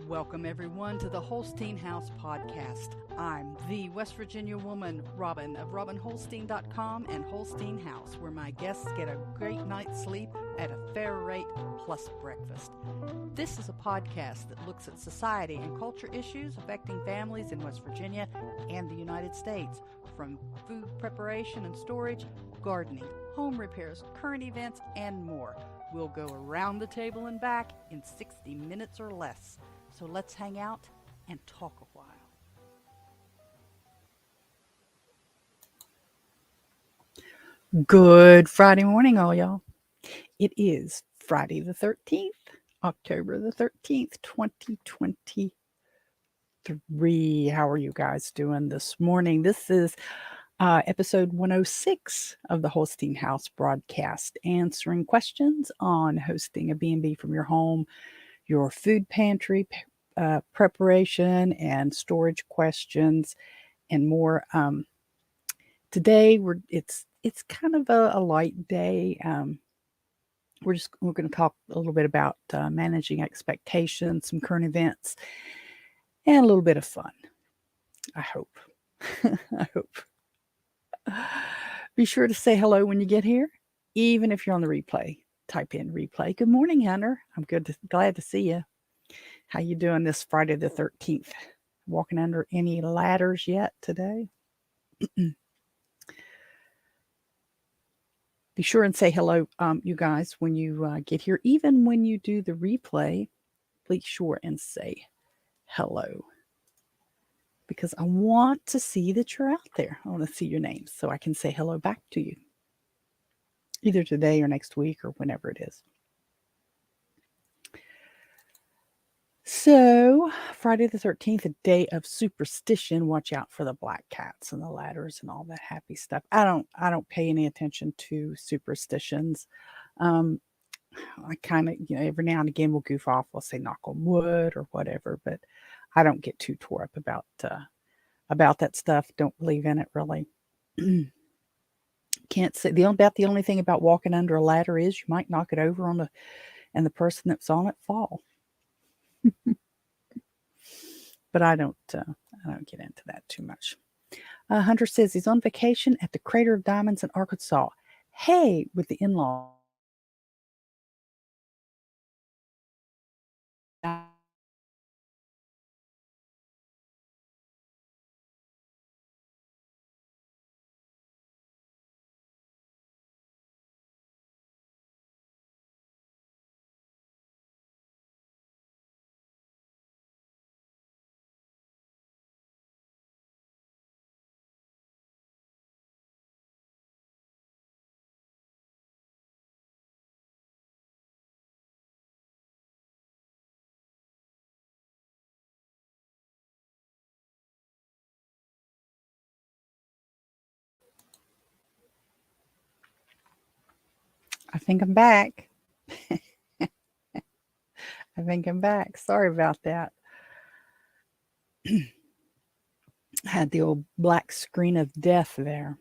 Welcome, everyone, to the Holstein House Podcast. I'm the West Virginia woman, Robin, of RobinHolstein.com and Holstein House, where my guests get a great night's sleep at a fair rate plus breakfast. This is a podcast that looks at society and culture issues affecting families in West Virginia and the United States, from food preparation and storage, gardening, home repairs, current events, and more. We'll go around the table and back in 60 minutes or less. So let's hang out and talk a while. Good Friday morning, all y'all. It is Friday the 13th, October the 13th, 2023. How are you guys doing this morning? This is episode 106 of the Holstein House Broadcast, answering questions on hosting a B&B from your home, your food pantry preparation and storage questions, and more. Today it's kind of a light day. We're going to talk a little bit about managing expectations, some current events, and a little bit of fun. I hope. I hope. Be sure to say hello when you get here, even if you're on the replay. Type in replay. Good morning, Hunter. I'm glad to see you. How you doing this Friday the 13th? Walking under any ladders yet today? Be sure and say hello, you guys, when you get here. Even when you do the replay, be sure and say hello. Because I want to see that you're out there. I want to see your names so I can say hello back to you. Either today or next week or whenever it is. So, Friday the 13th, a day of superstition. Watch out for the black cats and the ladders and all that happy stuff. I don't pay any attention to superstitions. I kind of, every now and again we'll goof off. We'll say knock on wood or whatever, but I don't get too tore up about that stuff. Don't believe in it really. Can't say the only thing about walking under a ladder is you might knock it over and the person that's on it fall. But I don't get into that too much. Hunter says he's on vacation at the Crater of Diamonds in Arkansas. Hey, with the in-laws. I think I'm back. I think I'm back. Sorry about that. Had the old black screen of death there.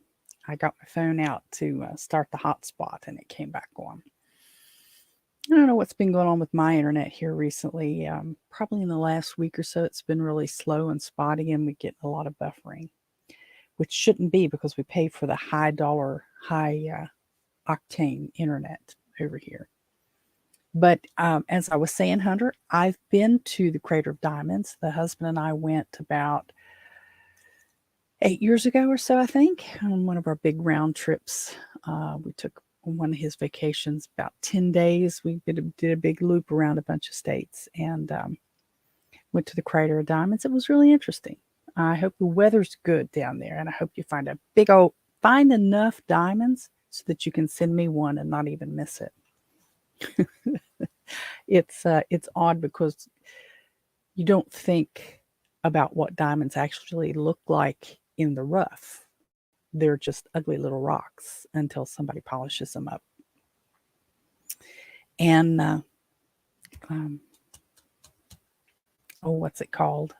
I got my phone out to start the hotspot and it came back on. I don't know what's been going on with my internet here recently. Probably in the last week or so, it's been really slow and spotty and we get a lot of buffering, which shouldn't be because we pay for the high octane internet over here. But as I was saying, Hunter, I've been to the Crater of Diamonds. The husband and I went about 8 years ago or so, I think, on one of our big round trips. We took one of his vacations, about 10 days. We did a big loop around a bunch of states and went to the Crater of Diamonds. It was really interesting. I hope the weather's good down there, and I hope you find enough diamonds so that you can send me one and not even miss it. It's odd because you don't think about what diamonds actually look like in the rough. They're just ugly little rocks until somebody polishes them up. And what's it called?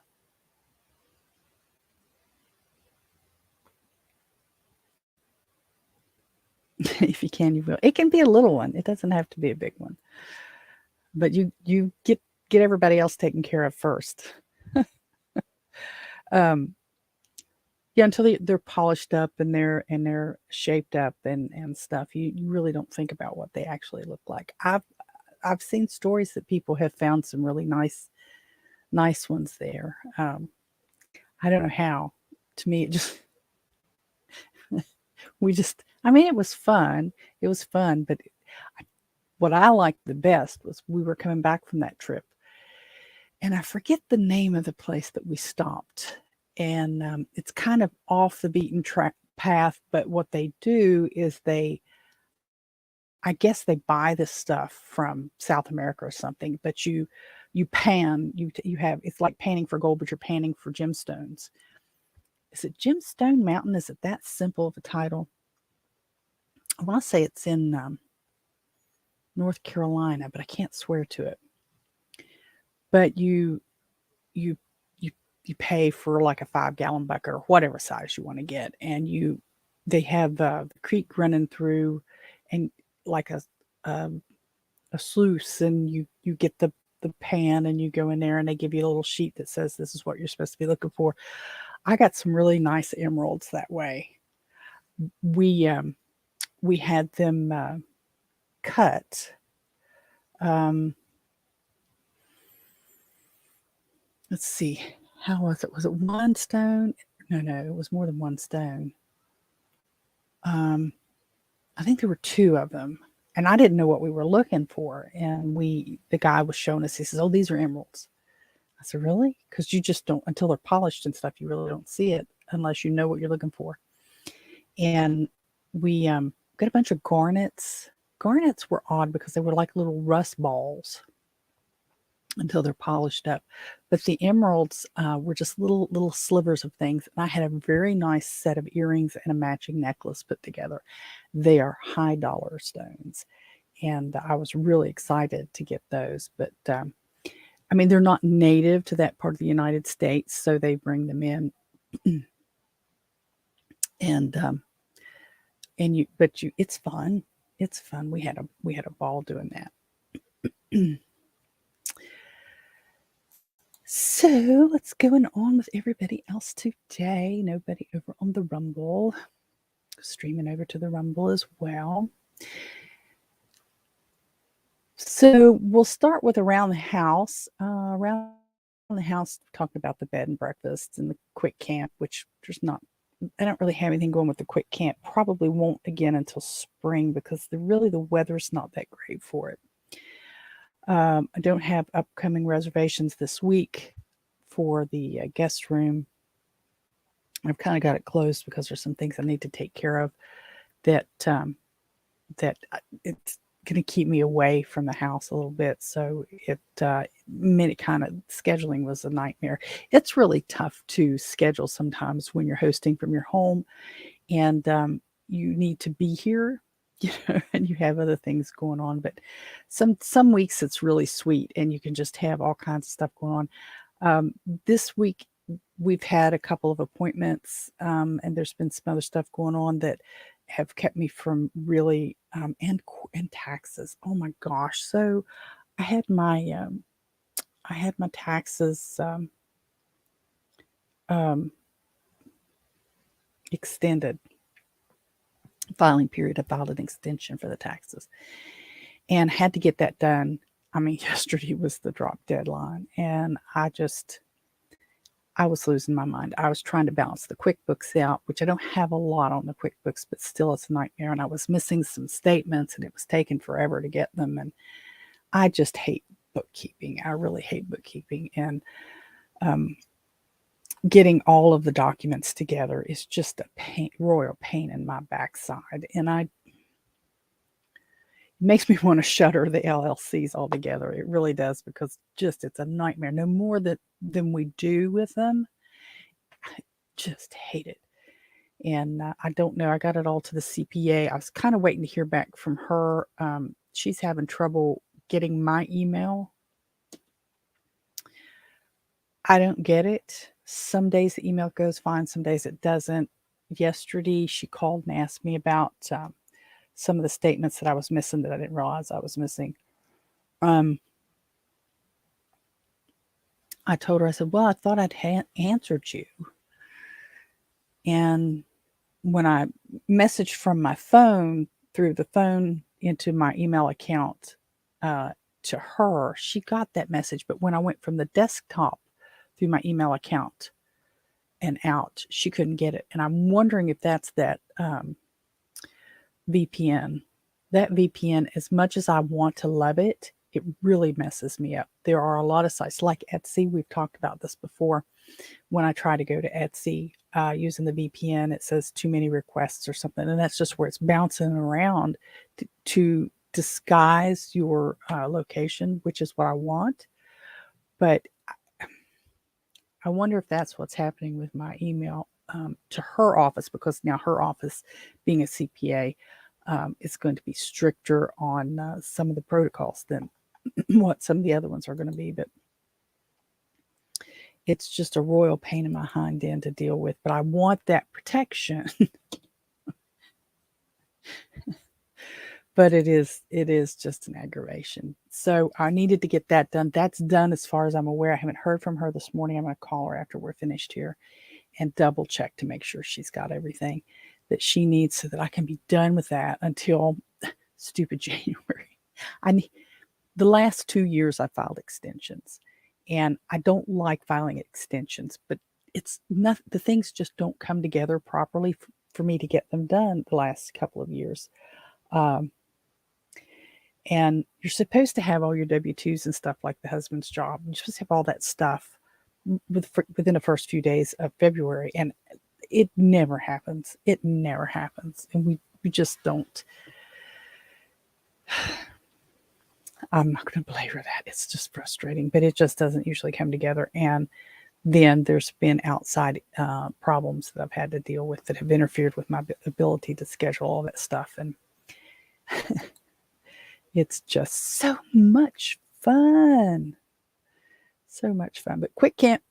If you can, you will. It can be a little one. It doesn't have to be a big one. But you get get everybody else taken care of first. Yeah, until they're polished up and they're shaped up and stuff. You really don't think about what they actually look like. I've seen stories that people have found some really nice ones there. I don't know how. To me, it just I mean, it was fun. It was fun, but what I liked the best was we were coming back from that trip, and I forget the name of the place that we stopped. And it's kind of off the beaten track path, but what they do is I guess they buy this stuff from South America or something, but you pan, you have, it's like panning for gold, but you're panning for gemstones. Is it Gemstone Mountain? Is it that simple of a title? I want to say it's in North Carolina, but I can't swear to it. But you you pay for like a 5-gallon bucket or whatever size you want to get, and they have the creek running through, and like a sluice, and you get the pan, and you go in there, and they give you a little sheet that says this is what you're supposed to be looking for. I got some really nice emeralds that way. We had them cut. Let's see, how was it? Was it one stone? No, it was more than one stone. I think there were 2 of them, and I didn't know what we were looking for. And the guy was showing us. He says, "Oh, these are emeralds." I said, "Really?" Because you just don't, until they're polished and stuff, you really don't see it unless you know what you're looking for. And we got a bunch of garnets. Garnets were odd because they were like little rust balls until they're polished up. But the emeralds were just little slivers of things. And I had a very nice set of earrings and a matching necklace put together. They are high dollar stones, and I was really excited to get those. But I mean, they're not native to that part of the United States, so they bring them in. It's fun. It's fun. We had a ball doing that. So what's going on with everybody else today? Nobody over on the Rumble. Streaming over to the Rumble as well. So we'll start with around the house. Around the house, talking about the bed and breakfast and the quick camp, which I don't really have anything going with the quick camp. Probably won't again until spring because the weather's not that great for it. I don't have upcoming reservations this week for the guest room. I've kind of got it closed because there's some things I need to take care of that it's going to keep me away from the house a little bit. So it made it kind of, scheduling was a nightmare. It's really tough to schedule sometimes when you're hosting from your home and you need to be here, and you have other things going on. But some weeks it's really sweet and you can just have all kinds of stuff going on. This week we've had a couple of appointments, and there's been some other stuff going on that have kept me from really and taxes. Oh my gosh! So I had my taxes extended. Filing period. I filed an extension for the taxes and had to get that done. I mean, yesterday was the drop deadline, and I was losing my mind. I was trying to balance the QuickBooks out, which I don't have a lot on the QuickBooks, but still it's a nightmare. And I was missing some statements, and it was taking forever to get them. And I just hate bookkeeping. I really hate bookkeeping. And getting all of the documents together is just a royal pain in my backside. And it makes me want to shutter the LLCs altogether. It really does, because it's a nightmare. No more than we do with them. I just hate it. And I don't know. I got it all to the CPA. I was kind of waiting to hear back from her. She's having trouble getting my email. I don't get it. Some days the email goes fine. Some days it doesn't. Yesterday, she called and asked me about some of the statements that I was missing that I didn't realize I was missing. I told her, I said, well, I thought I'd answered you. And when I messaged from my phone through the phone into my email account to her, she got that message. But when I went from the desktop through my email account and out, she couldn't get it. And I'm wondering if that's that VPN. That VPN, as much as I want to love it, it really messes me up. There are a lot of sites like Etsy. We've talked about this before. When I try to go to Etsy using the VPN, it says too many requests or something. And that's just where it's bouncing around to disguise your location, which is what I want. But I wonder if that's what's happening with my email to her office, because now her office, being a CPA, is going to be stricter on some of the protocols than what some of the other ones are going to be. But it's just a royal pain in my hind end to deal with. But I want that protection. But it is just an aggravation. So I needed to get that done. That's done as far as I'm aware. I haven't heard from her this morning. I'm going to call her after we're finished here and double check to make sure she's got everything that she needs so that I can be done with that until stupid January. The last 2 years I filed extensions, and I don't like filing extensions, but it's not, the things just don't come together properly for me to get them done the last couple of years. And you're supposed to have all your W-2s and stuff like the husband's job. You're supposed to have all that stuff within the first few days of February. And it never happens. It never happens. And we just don't. I'm not going to belabor that. It's just frustrating. But it just doesn't usually come together. And then there's been outside problems that I've had to deal with that have interfered with my ability to schedule all that stuff. And it's just so much fun. So much fun. But quick camp,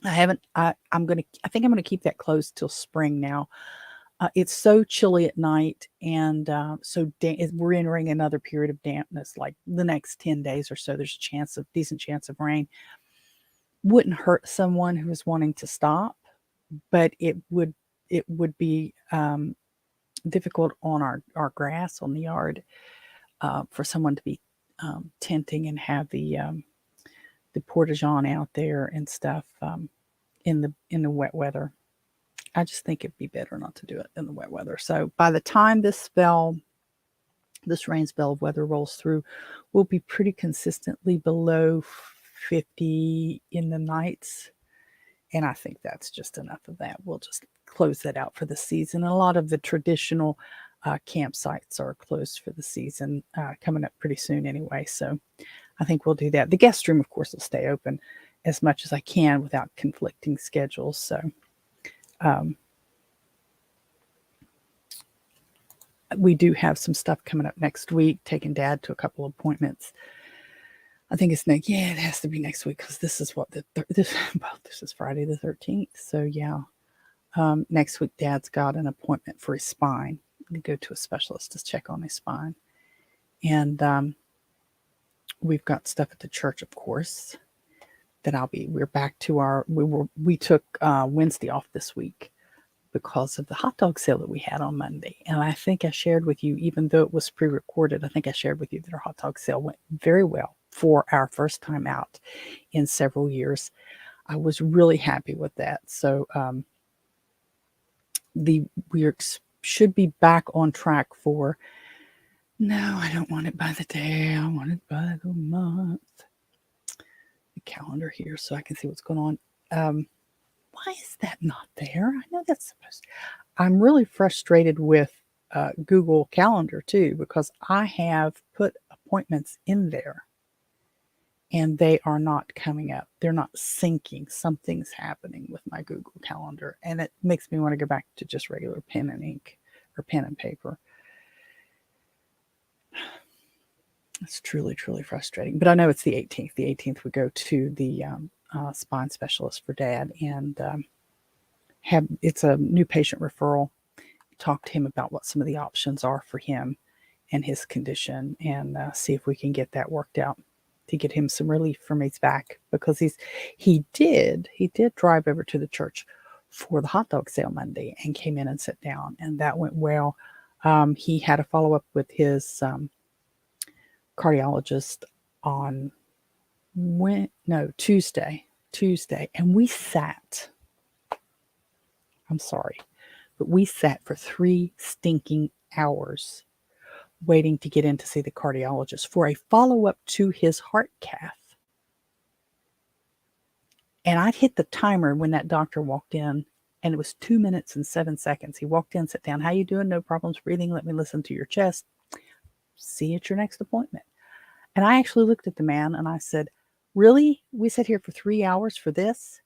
I think I'm going to keep that closed till spring now. It's so chilly at night, and so we're entering another period of dampness, like the next 10 days or so. There's a decent chance of rain. Wouldn't hurt someone who is wanting to stop, but it would be difficult on our grass on the yard for someone to be tenting and have the porta-john out there and stuff in the wet weather. I just think it'd be better not to do it in the wet weather. So by the time this rain spell of weather rolls through, we'll be pretty consistently below 50 in the nights. And I think that's just enough of that. We'll just close that out for the season. And a lot of the traditional campsites are closed for the season, coming up pretty soon anyway. So I think we'll do that. The guest room, of course, will stay open as much as I can without conflicting schedules. So we do have some stuff coming up next week, taking Dad to a couple of appointments. I think it's next. Yeah, it has to be next week because this is what this is Friday the 13th. So yeah, next week Dad's got an appointment for his spine. To go to a specialist to check on his spine, and we've got stuff at the church, of course. That we're back to we took Wednesday off this week because of the hot dog sale that we had on Monday. And I think I shared with you, even though it was pre-recorded, I think I shared with you that our hot dog sale went very well for our first time out in several years. I was really happy with that. So we should be back on track for, no, I don't want it by the day. I want it by the month. The calendar here so I can see what's going on. Why is that not there? I know that's supposed to. I'm really frustrated with Google Calendar too, because I have put appointments in there and they are not coming up. They're not syncing. Something's happening with my Google Calendar, and it makes me want to go back to just regular pen and ink or pen and paper. It's truly, truly frustrating. But I know it's the 18th. The 18th we go to the spine specialist for Dad, and it's a new patient referral. Talk to him about what some of the options are for him and his condition, and see if we can get that worked out to get him some relief from his back, because he did drive over to the church for the hot dog sale Monday and came in and sat down, and that went well. He had a follow-up with his cardiologist on Tuesday, and we sat for 3 stinking hours waiting to get in to see the cardiologist for a follow-up to his heart cath. And I'd hit the timer when that doctor walked in, and it was 2 minutes and 7 seconds. He walked in, sat down. How you doing? No problems breathing. Let me listen to your chest. See you at your next appointment. And I actually looked at the man and I said, really? We sat here for 3 hours for this?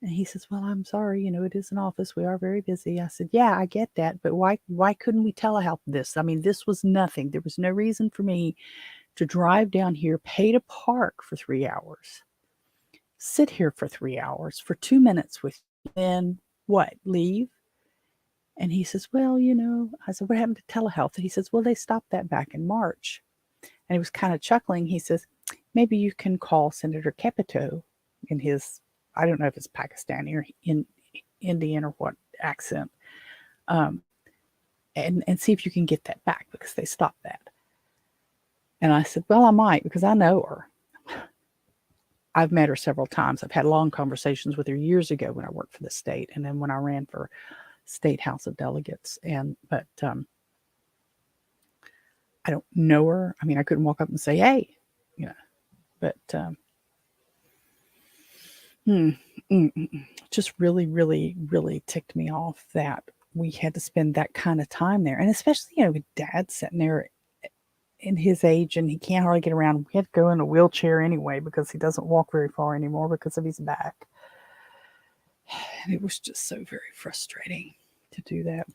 And he says, well, I'm sorry, it is an office. We are very busy. I said, yeah, I get that. But why couldn't we telehealth this? I mean, this was nothing. There was no reason for me to drive down here, pay to park for 3 hours, sit here for 3 hours, for 2 minutes with you, then what, leave? And he says, well, I said, what happened to telehealth? And he says, well, they stopped that back in March. And he was kind of chuckling. He says, maybe you can call Senator Capito in his, I don't know if it's Pakistani or in Indian or what accent, and see if you can get that back, because they stopped that. And I said, well, I might, because I know her. I've met her several times. I've had long conversations with her years ago when I worked for the state, and then when I ran for State House of Delegates. But I don't know her. I mean, I couldn't walk up and say, hey, but just really, really, really ticked me off that we had to spend that kind of time there. And especially, with Dad sitting there in his age and he can't hardly get around. We had to go in a wheelchair anyway because he doesn't walk very far anymore because of his back. And it was just so very frustrating to do that.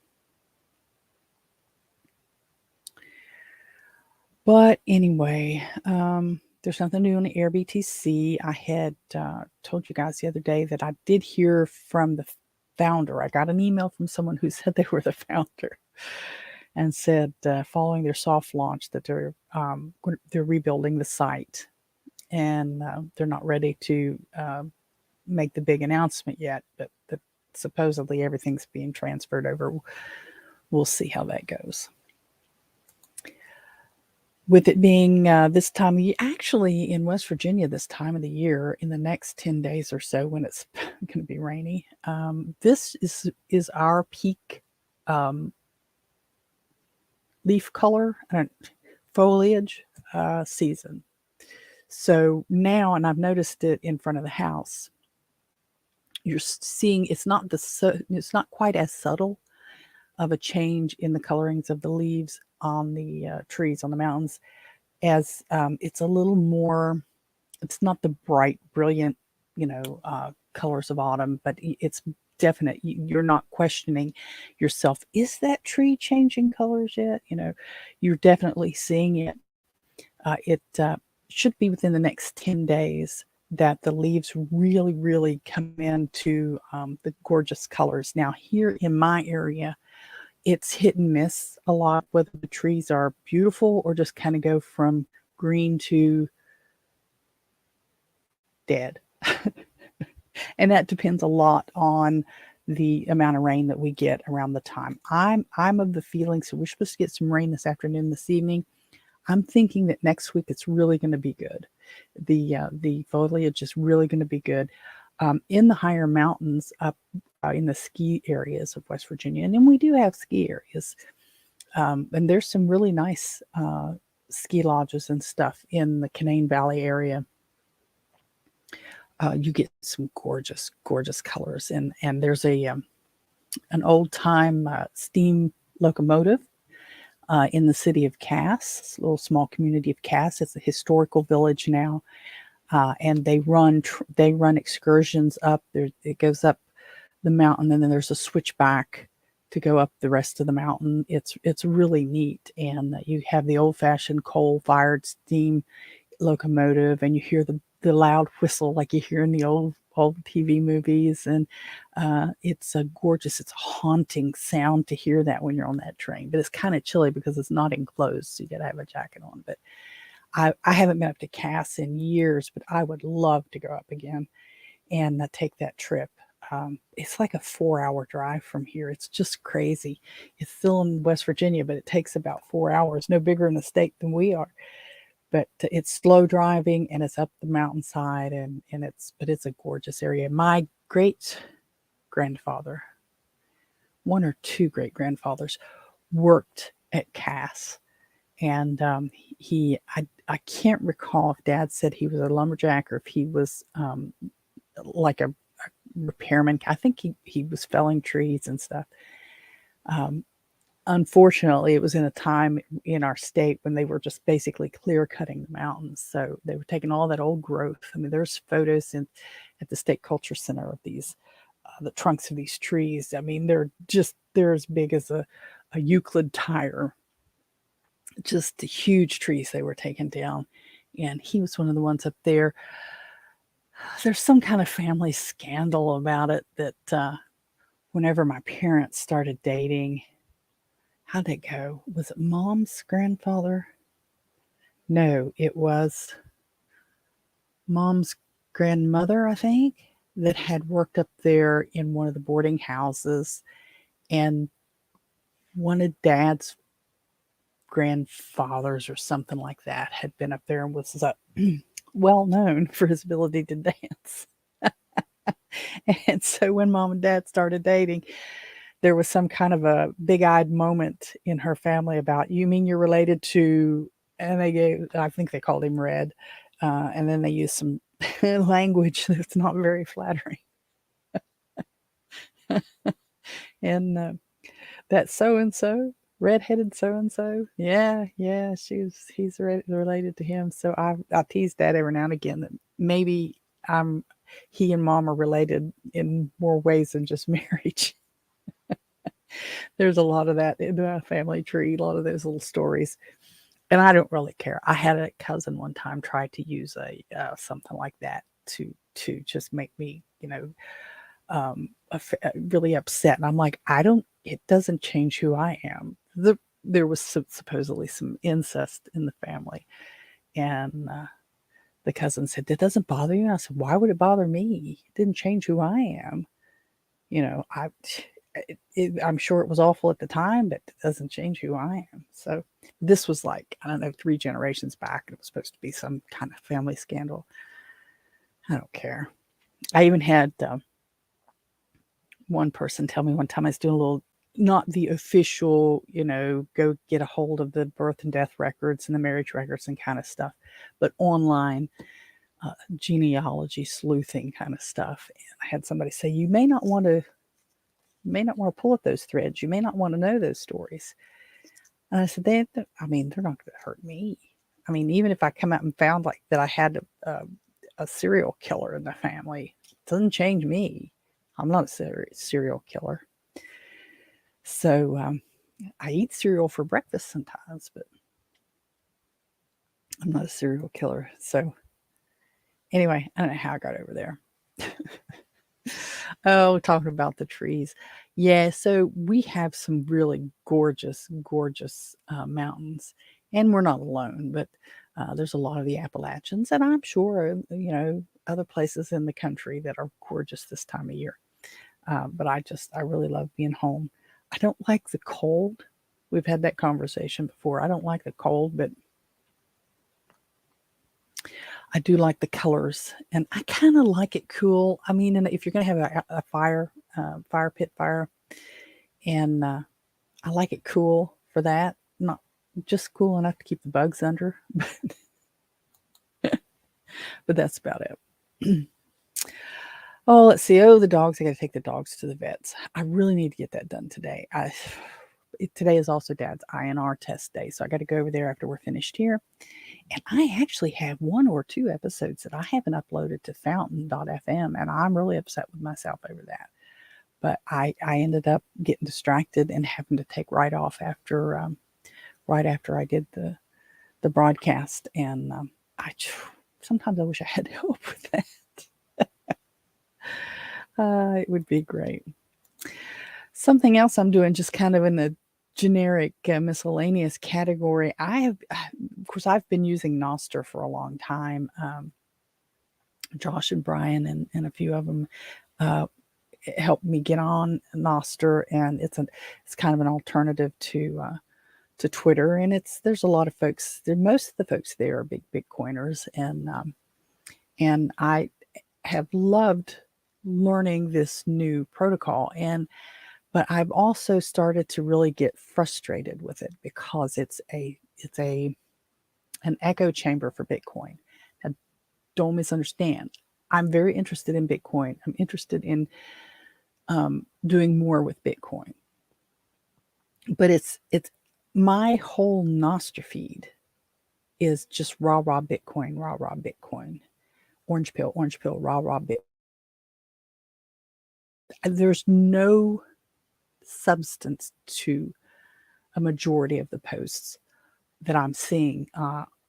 But anyway, there's nothing new on the AirBTC. I had told you guys the other day that I did hear from the founder. I got an email from someone who said they were the founder and said following their soft launch that they're rebuilding the site, and they're not ready to make the big announcement yet, but supposedly everything's being transferred over. We'll see how that goes. With it being this time of year, actually in West Virginia, this time of the year, in the next 10 days or so when it's going to be rainy, this is our peak leaf color and foliage season. So now, and I've noticed it in front of the house, you're seeing it's not quite as subtle of a change in the colorings of the leaves on the trees on the mountains, as it's a little more, it's not the bright, brilliant, colors of autumn, but it's definite. You're not questioning yourself, is that tree changing colors yet? You're definitely seeing it. It should be within the next 10 days that the leaves really, really come into the gorgeous colors. Now, here in my area, it's hit and miss a lot, whether the trees are beautiful or just kind of go from green to dead. And that depends a lot on the amount of rain that we get around the time. I'm of the feeling, so we're supposed to get some rain this afternoon, this evening. I'm thinking that next week it's really going to be good. The foliage is really going to be good in the higher mountains up in the ski areas of West Virginia. And then we do have ski areas. And there's some really nice ski lodges and stuff in the Canaan Valley area. You get some gorgeous, gorgeous colors. And there's an old-time steam locomotive in the city of Cass, a little small community of Cass. It's a historical village now. And they run excursions up there. It goes up the mountain, and then there's a switchback to go up the rest of the mountain. It's really neat. And you have the old-fashioned coal-fired steam locomotive, and you hear the loud whistle like you hear in the old TV movies. And it's a gorgeous, it's a haunting sound to hear that when you're on that train. But it's kind of chilly because it's not enclosed, so you got to have a jacket on. But I haven't been up to Cass in years, but I would love to go up again and take that trip. It's like a 4-hour drive from here. It's just crazy. It's still in West Virginia, but it takes about 4 hours, no bigger in the state than we are. But it's slow driving and it's up the mountainside and it's a gorgeous area. My great grandfather, one or two great grandfathers, worked at Cass. And I can't recall if Dad said he was a lumberjack or if he was like a repairman. I think he was felling trees and stuff. Unfortunately, it was in a time in our state when they were just basically clear cutting the mountains. So they were taking all that old growth. I mean, there's photos at the State Culture Center of these, the trunks of these trees. I mean, they're as big as a Euclid tire. Just the huge trees they were taking down. And he was one of the ones up there. There's some kind of family scandal about it that whenever my parents started dating, how'd it go? Was it Mom's grandfather? No, it was Mom's grandmother, I think, that had worked up there in one of the boarding houses, and one of Dad's grandfathers or something like that had been up there and was well known for his ability to dance. And so when Mom and Dad started dating, there was some kind of a big-eyed moment in her family about, you mean you're related to, and I think they called him Red, and then they used some language that's not very flattering. And that so-and-so, red-headed so-and-so, yeah, he's related to him. So I tease Dad every now and again that maybe he and Mom are related in more ways than just marriage. There's a lot of that in the family tree, a lot of those little stories. And I don't really care. I had a cousin one time try to use something like that to just make me, really upset. And I'm like, it doesn't change who I am. There was supposedly some incest in the family. And the cousin said, that doesn't bother you? And I said, why would it bother me? It didn't change who I am. I'm sure it was awful at the time, but it doesn't change who I am. So this was like, I don't know, 3 generations back. It was supposed to be some kind of family scandal. I don't care. I even had one person tell me one time I was doing a little, not the official, go get a hold of the birth and death records and the marriage records and kind of stuff, but online genealogy sleuthing kind of stuff. And I had somebody say, you may not want to pull at those threads. You may not want to know those stories. And I said, they're not going to hurt me. I mean, even if I come out and found like that I had a serial killer in the family, it doesn't change me. I'm not a serial killer. So I eat cereal for breakfast sometimes, but I'm not a serial killer. So anyway, I don't know how I got over there. Oh, talking about the trees. Yeah, so we have some really gorgeous, gorgeous mountains. And we're not alone, but there's a lot of the Appalachians. And I'm sure, other places in the country that are gorgeous this time of year. But I really love being home. I don't like the cold. We've had that conversation before. I don't like the cold, but I do like the colors, and I kind of like it cool. I mean, and if you're going to have a fire pit fire, and I like it cool for that. Not just cool enough to keep the bugs under, but that's about it. Oh, let's see. Oh, the dogs. I got to take the dogs to the vets. I really need to get that done today. Today is also Dad's INR test day, so I got to go over there after we're finished here. And I actually have 1 or 2 episodes that I haven't uploaded to fountain.fm, and I'm really upset with myself over that. But I ended up getting distracted and having to take right off after I did the broadcast. And sometimes I wish I had help with that. It would be great. Something else I'm doing just kind of in the generic miscellaneous category. I have course, I've been using Nostr for a long time. Josh and Brian and a few of them helped me get on Nostr, and it's kind of an alternative to Twitter. And there's a lot of folks there. Most of the folks there are big Bitcoiners, and I have loved learning this new protocol. But I've also started to really get frustrated with it because it's an echo chamber for Bitcoin. Now, don't misunderstand. I'm very interested in Bitcoin. I'm interested in doing more with Bitcoin. But it's my whole Nostr feed is just rah Bitcoin, rah Bitcoin, orange pill, rah Bitcoin. There's no substance to a majority of the posts that I'm seeing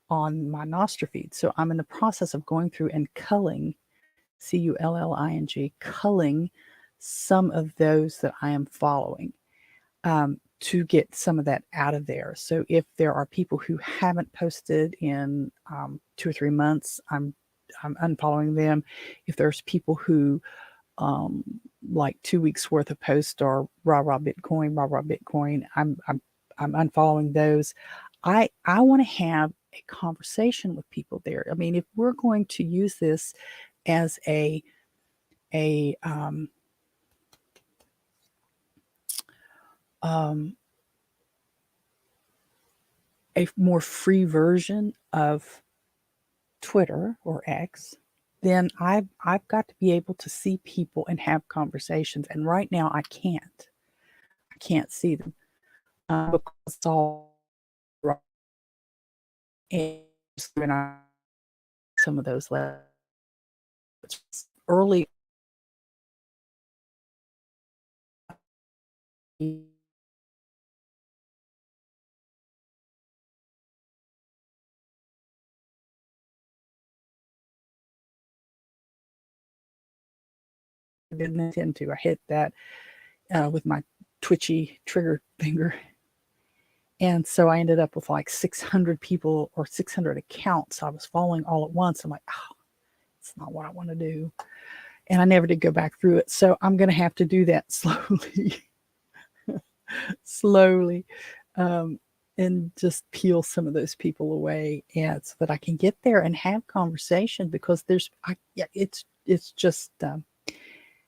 on my Nostr feed. So I'm in the process of going through and culling, culling, culling some of those that I am following to get some of that out of there. So if there are people who haven't posted in 2 or 3 months, I'm unfollowing them. If there's people who like 2 weeks worth of posts are rah Bitcoin, I'm unfollowing those. I want to have a conversation with people there. I mean, if we're going to use this as a more free version of Twitter or X, then I've got to be able to see people and have conversations. And right now I can't see them because it's all wrong. And some of those early didn't intend to. I hit that with my twitchy trigger finger. And so I ended up with like 600 people or 600 accounts I was following all at once. I'm like, oh, it's not what I want to do. And I never did go back through it. So I'm going to have to do that slowly, and just peel some of those people away, and so that I can get there and have conversation, because it's just,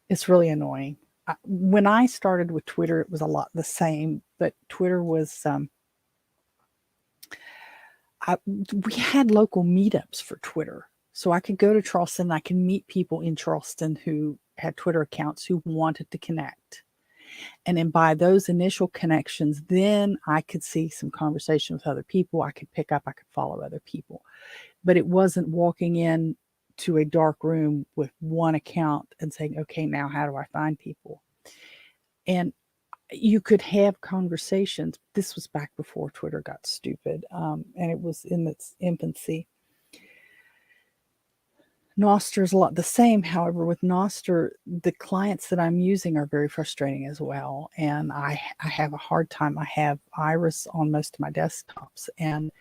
it's really annoying. When I started with Twitter, it was a lot the same, but Twitter was, we had local meetups for Twitter. So I could go to Charleston and I can meet people in Charleston who had Twitter accounts who wanted to connect. And then by those initial connections, then I could see some conversation with other people. I could follow other people. But it wasn't walking in to a dark room with one account and saying, okay, now how do I find people? And you could have conversations. This was back before Twitter got stupid, and it was in its infancy. Nostr is a lot the same. However, with Nostr, the clients that I'm using are very frustrating as well. And I have a hard time. I have Iris on most of my desktops, and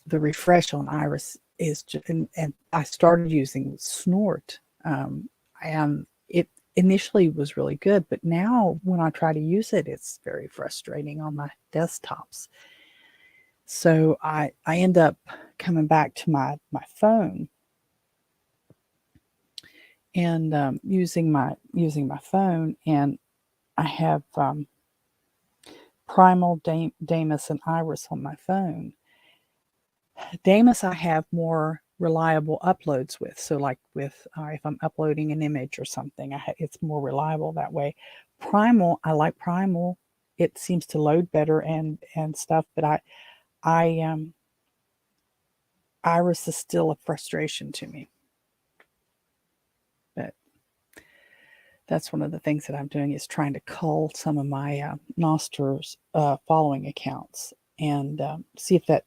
the refresh on Iris is just, and I started using Snort, and it initially was really good, but now when I try to use it, it's very frustrating on my desktops. So I end up coming back to my phone and using my phone, and I have Primal, Damus, and Iris on my phone. Damus I have more reliable uploads with. So like with if I'm uploading an image or something, it's more reliable that way. Primal, I like Primal. It seems to load better and stuff, but Iris is still a frustration to me. But that's one of the things that I'm doing, is trying to cull some of my Nostr's following accounts, and see if that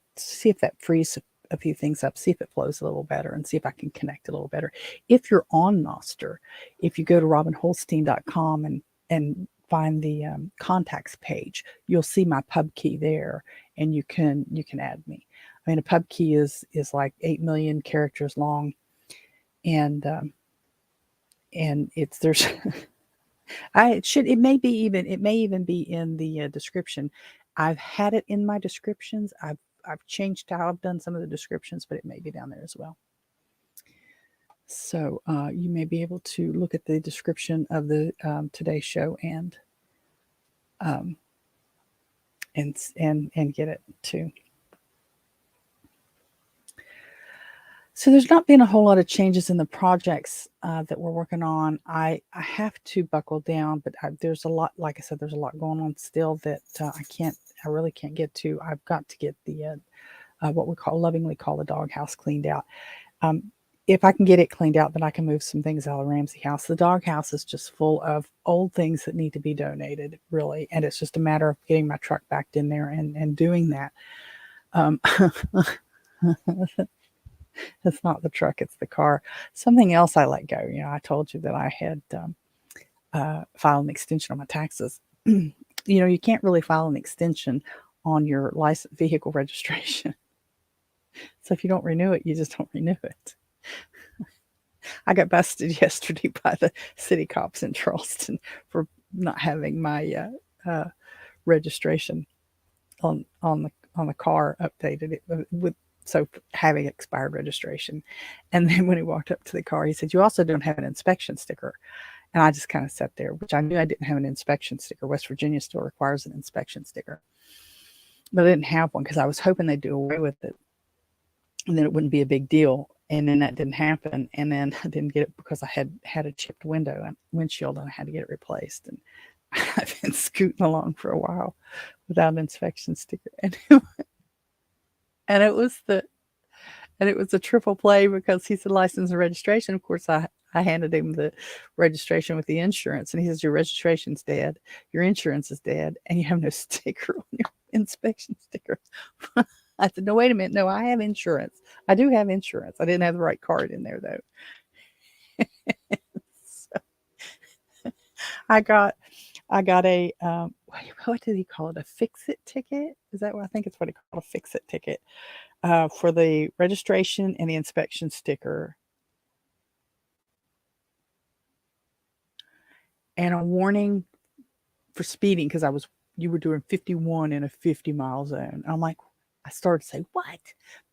frees a few things up, see if it flows a little better, and see if I can connect a little better. If you're on Nostr, if you go to robinholstein.com and find the contacts page, you'll see my pub key there, and you can add me. I mean, a pub key is like 8 million characters long, and it's there's it may even be in the description. I've had it in my descriptions. I've changed how I've done some of the descriptions, but it may be down there as well. So you may be able to look at the description of the today's show and get it too. So there's not been a whole lot of changes in the projects that we're working on. I have to buckle down, but there's a lot. Like I said, there's a lot going on still that I really can't get to. I've got to get the what we lovingly call the doghouse cleaned out. If I can get it cleaned out, then I can move some things out of Ramsey House. The doghouse is just full of old things that need to be donated, really, and it's just a matter of getting my truck backed in there and doing that. It's not the truck, it's the car. Something else I let go. I told you that I had filed an extension on my taxes. You can't really file an extension on your license vehicle registration. So if you don't renew it, you just don't renew it. I got busted yesterday by the city cops in Charleston for not having my registration on the car updated with having expired registration. And then when he walked up to the car, he said, "You also don't have an inspection sticker." And I just kind of sat there, which I knew I didn't have an inspection sticker. West Virginia still requires an inspection sticker, but I didn't have one because I was hoping they'd do away with it, and then it wouldn't be a big deal. And then that didn't happen. And then I didn't get it because I had a chipped windshield, and I had to get it replaced. And I've been scooting along for a while without an inspection sticker. And it was a triple play because he said license and registration. Of course, I handed him the registration with the insurance, and he says, "Your registration's dead, your insurance is dead, and you have no sticker on your inspection sticker." I said, "No, wait a minute. No, I have insurance. I do have insurance. I didn't have the right card in there, though." So I got a what did he call it? A fix-it ticket? Is that what I think it's what he called, a fix-it ticket for the registration and the inspection sticker, and a warning for speeding because you were doing 51 in a 50-mile zone. I'm like, I started to say, "What?"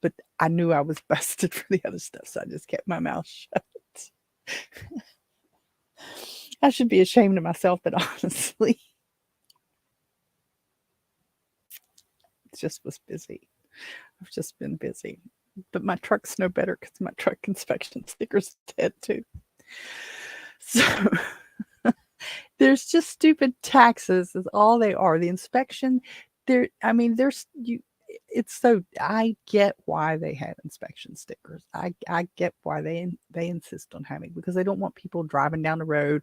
But I knew I was busted for the other stuff, so I just kept my mouth shut. I should be ashamed of myself, but honestly, it just was busy. I've just been busy. But my truck's no better because my truck inspection sticker's dead too. So there's just stupid taxes is all they are. The inspection, I get why they have inspection stickers. I get why they insist on having, because they don't want people driving down the road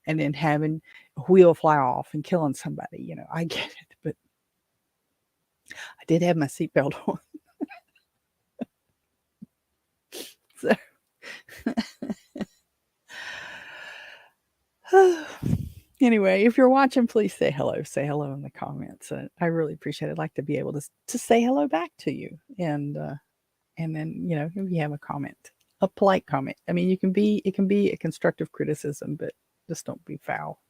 and then having a wheel fly off and killing somebody. I get it, but I did have my seatbelt on. So anyway, if you're watching, please say hello. Say hello in the comments. I really appreciate it. I'd like to be able to say hello back to you. And then, if you have a comment, a polite comment. I mean, it can be a constructive criticism, but just don't be foul.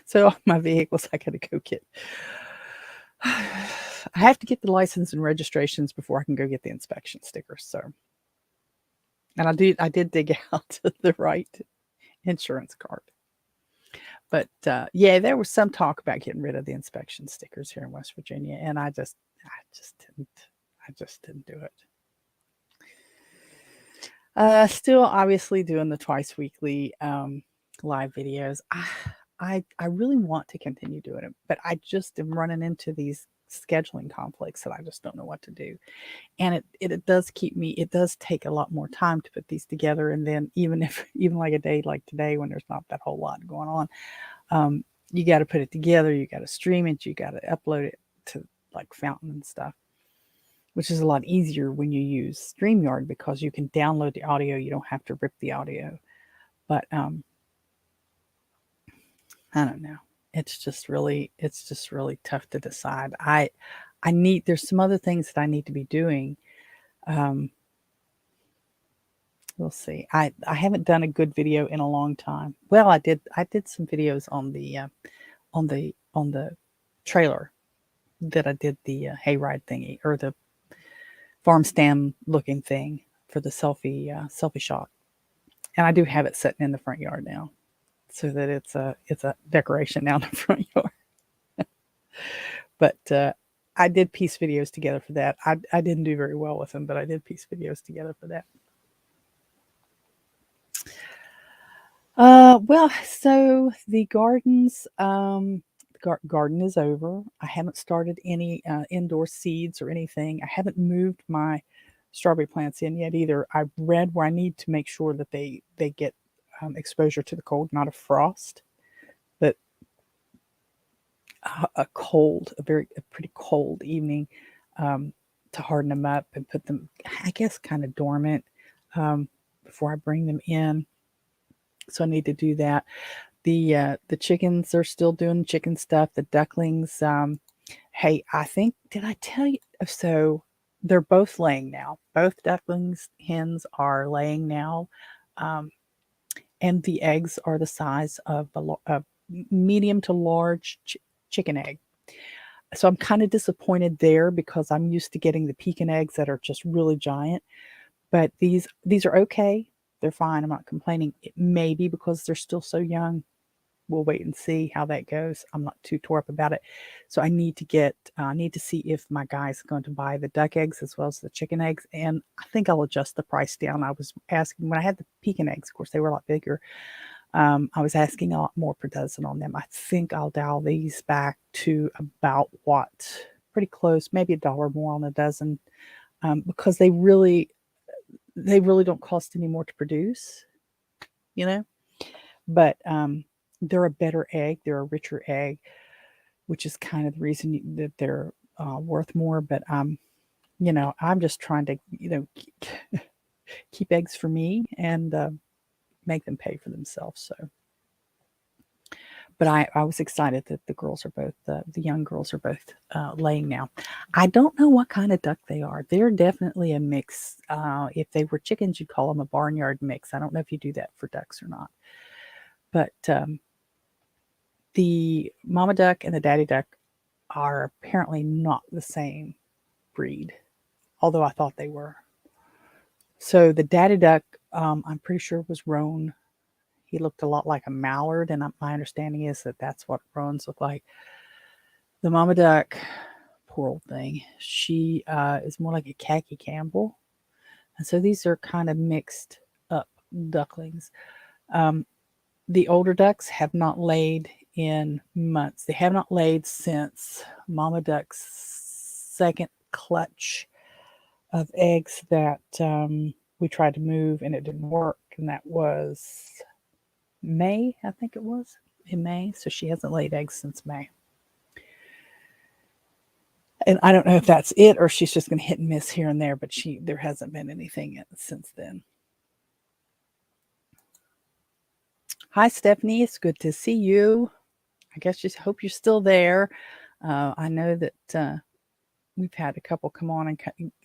So my vehicles, I got to go get. I have to get the license and registrations before I can go get the inspection stickers. So, and I did dig out the right insurance card. But there was some talk about getting rid of the inspection stickers here in West Virginia, and I just didn't do it. Still, obviously, doing the twice weekly live videos. I really want to continue doing it, but I just am running into these scheduling conflicts that I just don't know what to do. And it does take a lot more time to put these together. And then even like a day like today, when there's not that whole lot going on, you got to put it together. You got to stream it. You got to upload it to like Fountain and stuff, which is a lot easier when you use StreamYard because you can download the audio. You don't have to rip the audio. But I don't know. It's just really tough to decide. there's some other things that I need to be doing. We'll see. I haven't done a good video in a long time. Well, I did some videos on the trailer that I did the hayride thingy, or the farm stand looking thing for the selfie shot. And I do have it sitting in the front yard now, so that it's a decoration now in the front yard. But I did piece videos together for that. I didn't do very well with them, but I did piece videos together for that. Well, so the gardens, garden is over. I haven't started any indoor seeds or anything. I haven't moved my strawberry plants in yet either. I read where I need to make sure that they get exposure to the cold, not a frost, but a pretty cold evening, to harden them up and put them, I guess, kind of dormant before I bring them in. So I need to do that. The chickens are still doing chicken stuff. The ducklings, hey, I think, did I tell you? So they're both laying now. Both ducklings, hens are laying now. And the eggs are the size of a medium to large chicken egg. So I'm kind of disappointed there, because I'm used to getting the Pekin eggs that are just really giant. But these are okay. They're fine. I'm not complaining. It may be because they're still so young. We'll wait and see how that goes. I'm not too tore up about it. So I need to see if my guy's going to buy the duck eggs as well as the chicken eggs. And I think I'll adjust the price down. I was asking, when I had the Pekin eggs, of course, they were a lot bigger. I was asking a lot more per dozen on them. I think I'll dial these back to about pretty close, maybe $1 more on a dozen, because they really don't cost any more to produce, but they're a better egg. They're a richer egg, which is kind of the reason that they're worth more. But I'm just trying to keep eggs for me and make them pay for themselves. So, but I was excited that the girls are both the young girls are both laying now. I don't know what kind of duck they are. They're definitely a mix. If they were chickens, you'd call them a barnyard mix. I don't know if you do that for ducks or not. But the mama duck and the daddy duck are apparently not the same breed, although I thought they were. So the daddy duck, I'm pretty sure, was roan. He looked a lot like a mallard, and my understanding is that that's what roans look like. The mama duck, poor old thing, she is more like a khaki Campbell. And so these are kind of mixed up ducklings. The older ducks have not laid in months. They have not laid since mama duck's second clutch of eggs that we tried to move and it didn't work. And that was May, I think it was, in May. So she hasn't laid eggs since May. And I don't know if that's it or she's just going to hit and miss here and there, but there hasn't been anything since then. Hi, Stephanie. It's good to see you. I guess just hope you're still there. I know that we've had a couple come on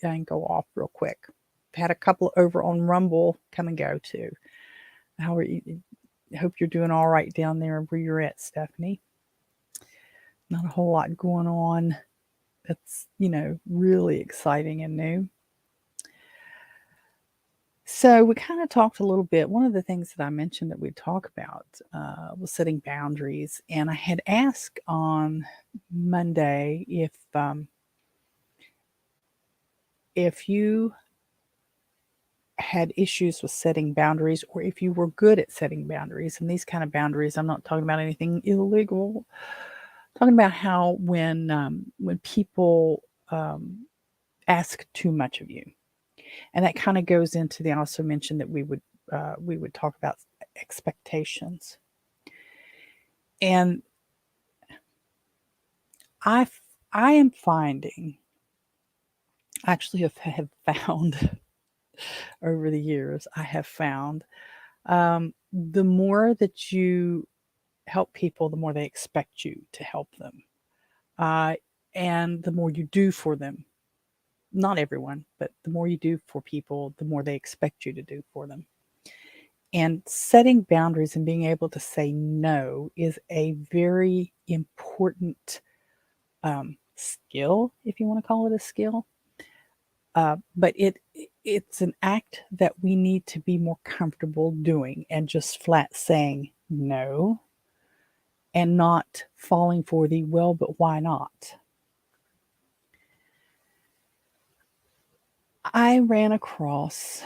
and go off real quick. We've had a couple over on Rumble come and go too. How are you? I hope you're doing all right down there where you're at, Stephanie. Not a whole lot going on that's, really exciting and new. So we kind of talked a little bit. One of the things that I mentioned that we'd talk about was setting boundaries. And I had asked on Monday if you had issues with setting boundaries, or if you were good at setting boundaries. And these kind of boundaries, I'm not talking about anything illegal. I'm talking about how when people ask too much of you. And that kind of goes into I also mentioned that we would talk about expectations. And I am finding, actually have found over the years, I have found the more that you help people, the more they expect you to help them. And the more you do for them, not everyone, but the more you do for people, the more they expect you to do for them. And setting boundaries and being able to say no is a very important skill, if you want to call it a skill. But it's an act that we need to be more comfortable doing, and just flat saying no and not falling for the well, but why not? I ran across,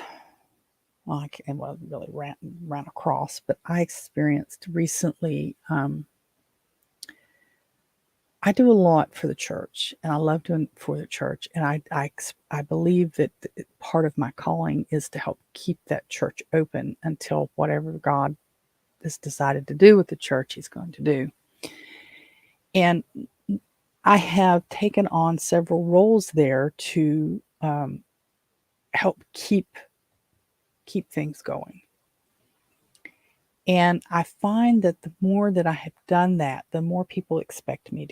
well, I wasn't really ran across, but I experienced recently. I do a lot for the church, and I love doing it for the church. And I believe that part of my calling is to help keep that church open until whatever God has decided to do with the church, He's going to do. And I have taken on several roles there to help keep things going. And I find that the more that I have done that, the more people expect me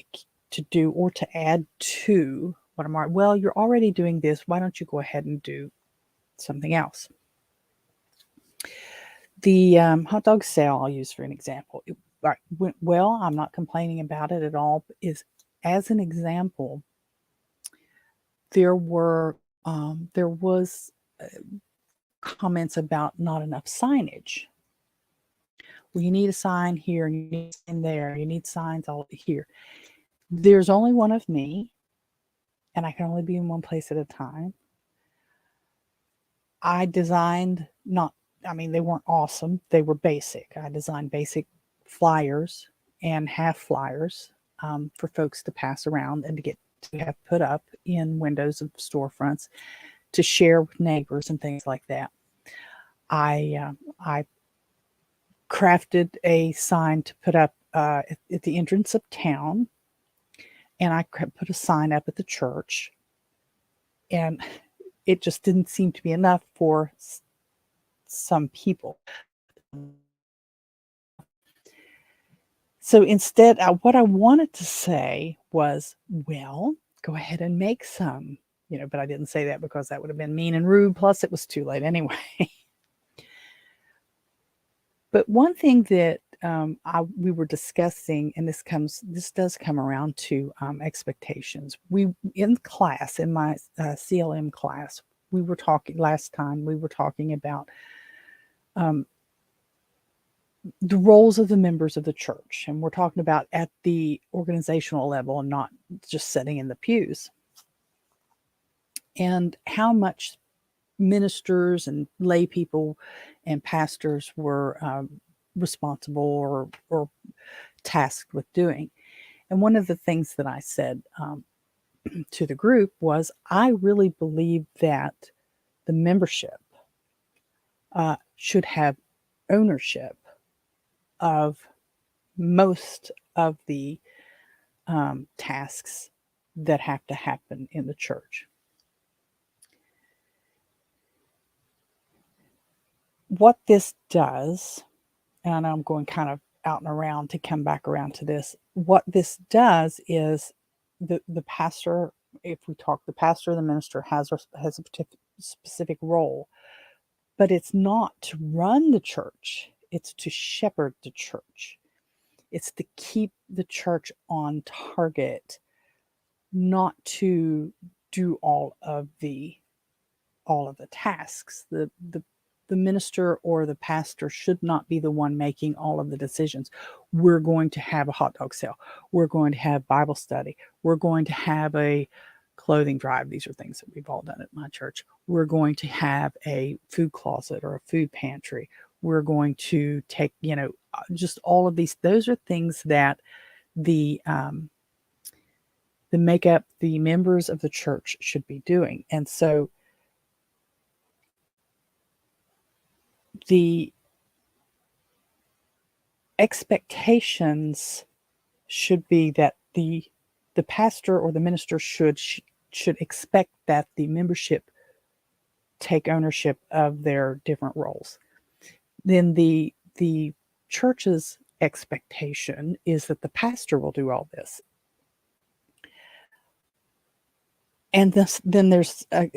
to do or to add to what I'm already. Well, you're already doing this. Why don't you go ahead and do something else? The hot dog sale I'll use for an example. It went well. I'm not complaining about it at all. Is as an example, there was comments about not enough signage. Well, you need a sign here, and you need a sign there, you need signs all here. There's only one of me, and I can only be in one place at a time. I designed they weren't awesome. They were basic. I designed basic flyers and half flyers for folks to pass around and to have put up in windows of storefronts to share with neighbors and things like that. I crafted a sign to put up at the entrance of town, and I put a sign up at the church, and it just didn't seem to be enough for some people. So instead, what I wanted to say was, well, go ahead and make some, but I didn't say that because that would have been mean and rude. Plus, it was too late anyway. But one thing that we were discussing, and this does come around to expectations. In class, in my CLM class, we were talking about the roles of the members of the church, and we're talking about at the organizational level and not just sitting in the pews, and how much ministers and lay people and pastors were responsible or tasked with doing. And one of the things that I said to the group was, I really believe that the membership should have ownership of most of the tasks that have to happen in the church. What this does, and I know I'm going kind of out and around to come back around to this. What this does is the pastor, if we talk, the pastor or the minister has a specific role, but it's not to run the church. It's to shepherd the church. It's to keep the church on target, not to do all of the tasks. The minister or the pastor should not be the one making all of the decisions. We're going to have a hot dog sale. We're going to have Bible study. We're going to have a clothing drive. These are things that we've all done at my church. We're going to have a food closet or a food pantry. We're going to take, just all of these. Those are things that the makeup, the members of the church should be doing. And so the expectations should be that the pastor or the minister should expect that the membership take ownership of their different roles. Then the church's expectation is that the pastor will do all this. And then there's a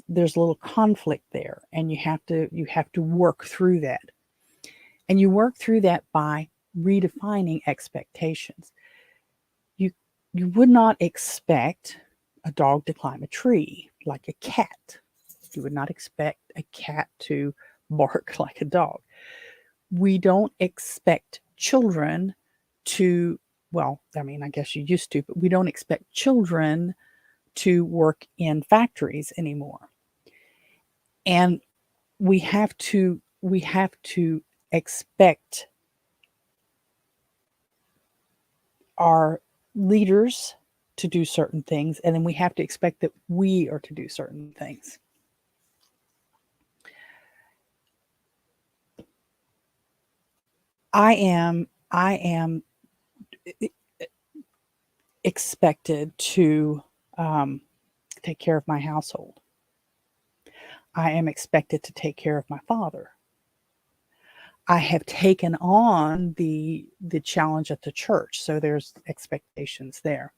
little conflict there, and you have to work through that. And you work through that by redefining expectations. You would not expect a dog to climb a tree like a cat. You would not expect a cat to bark like a dog. We don't expect children to, well, I mean, I guess you used to, but we don't expect children to work in factories anymore. And we have to expect our leaders to do certain things, and then we have to expect that we are to do certain things. I am expected to take care of my household. I am expected to take care of my father. I have taken on the challenge at the church, so there's expectations there.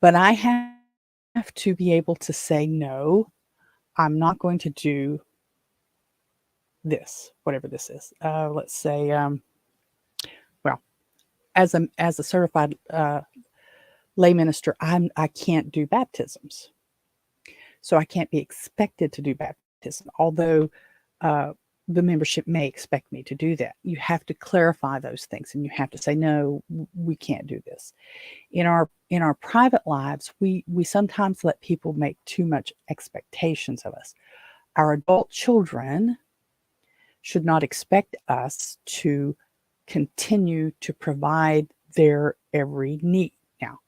But I have to be able to say, no, I'm not going to do this, whatever this is. Let's say, well, as a certified lay minister, I can't do baptisms. So I can't be expected to do baptism, although the membership may expect me to do that. You have to clarify those things, and you have to say, no, we can't do this. In our private lives, we sometimes let people make too much expectations of us. Our adult children should not expect us to continue to provide their every need. Now,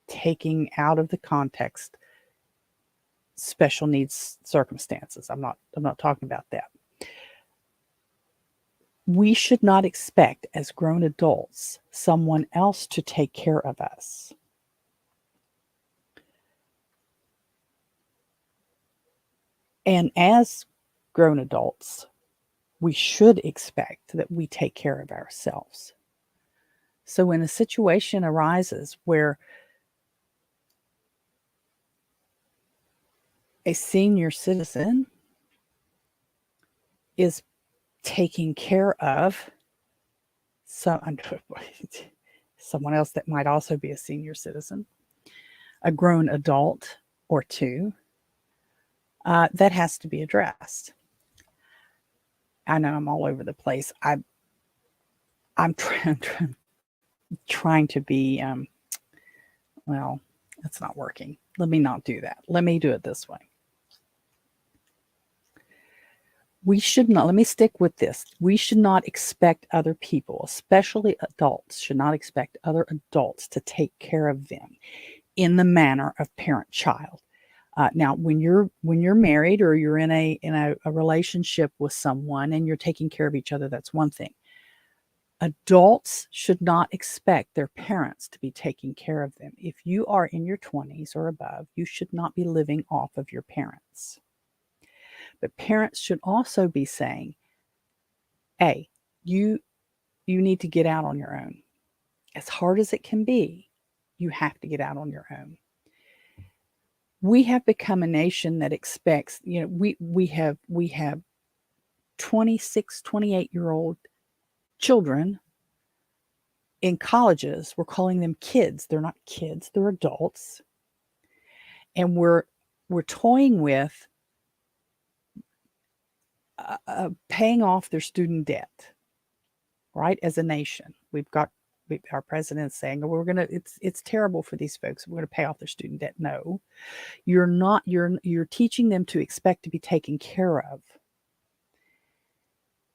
taking out of the context special needs circumstances, I'm not talking about that. We should not expect, as grown adults, someone else to take care of us. And as grown adults, we should expect that we take care of ourselves. So when a situation arises where a senior citizen is taking care of someone else that might also be a senior citizen, a grown adult or two, that has to be addressed. I know I'm all over the place. I'm trying to be, well, that's not working. Let me not do that. Let me do it this way. We should not, let me stick with this. We should not expect other people, especially adults, should not expect other adults to take care of them in the manner of parent-child. Now, when you're married or you're in a relationship with someone and you're taking care of each other, that's one thing. Adults should not expect their parents to be taking care of them. If you are in your 20s or above, you should not be living off of your parents. But parents should also be saying, hey, you need to get out on your own. As hard as it can be, you have to get out on your own. We have become a nation that expects, we have 26, 28-year-old children in colleges. We're calling them kids. They're not kids, they're adults. And we're toying with paying off their student debt, right? As a nation, our president saying, oh, it's terrible for these folks. We're going to pay off their student debt. No, you're not. You're teaching them to expect to be taken care of.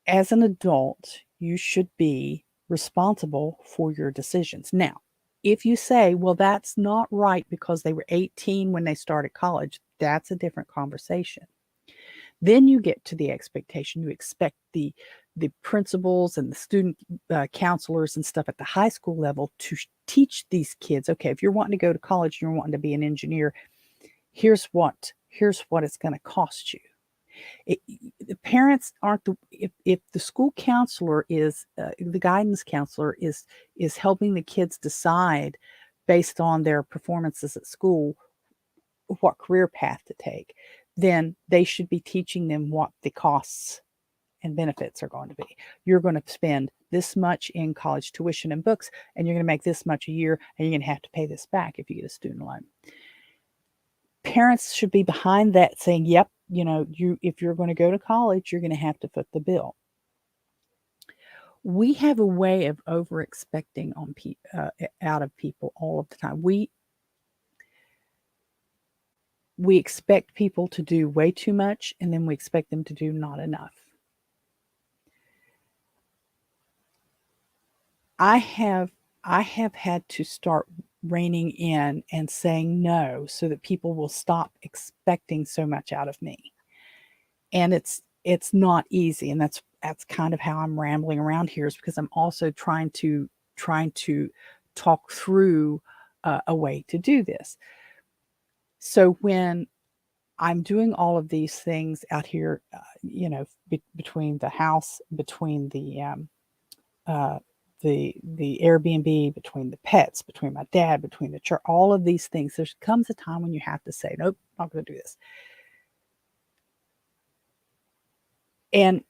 As an adult, you should be responsible for your decisions. Now, if you say, well, that's not right because they were 18 when they started college, that's a different conversation. Then you get to the expectation. You expect the principals and the student counselors and stuff at the high school level to teach these kids, okay, if you're wanting to go to college, you're wanting to be an engineer, here's what it's going to cost you. The parents aren't if the school counselor is the guidance counselor is helping the kids decide based on their performances at school what career path to take, then they should be teaching them what the costs and benefits are going to be. You're going to spend this much in college tuition and books, and you're going to make this much a year, and you're going to have to pay this back if you get a student loan. Parents should be behind that, saying, yep, if you're going to go to college, you're going to have to foot the bill. We have a way of over expecting out of people all of the time. We expect people to do way too much, and then we expect them to do not enough. I have had to start reining in and saying no so that people will stop expecting so much out of me. And it's not easy, and that's kind of how I'm rambling around here, is because I'm also trying to talk through a way to do this. So when I'm doing all of these things out here, between the house, between the Airbnb, between the pets, between my dad, between the church, all of these things, there comes a time when you have to say, nope, not going to do this. And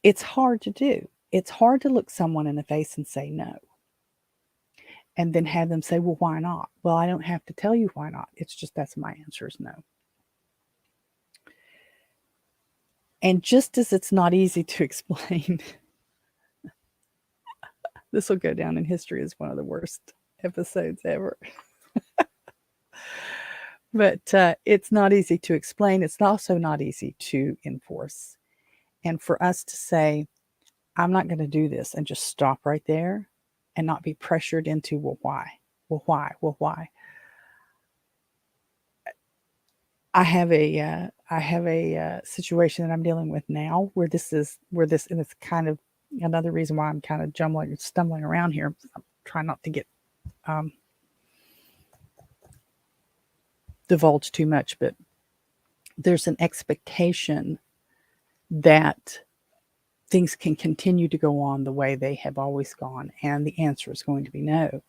it's hard to do. It's hard to look someone in the face and say no. And then have them say, well, why not? Well, I don't have to tell you why not. It's just that's my answer is no. And just as it's not easy to explain, this will go down in history as one of the worst episodes ever. But it's not easy to explain. It's also not easy to enforce. And for us to say, I'm not going to do this, and just stop right there and not be pressured into, well, why? Well, why? Well, why? I have a situation that I'm dealing with now where and it's kind of another reason why I'm kind of stumbling around here. I'm trying not to get divulged too much, but there's an expectation that things can continue to go on the way they have always gone, and the answer is going to be no.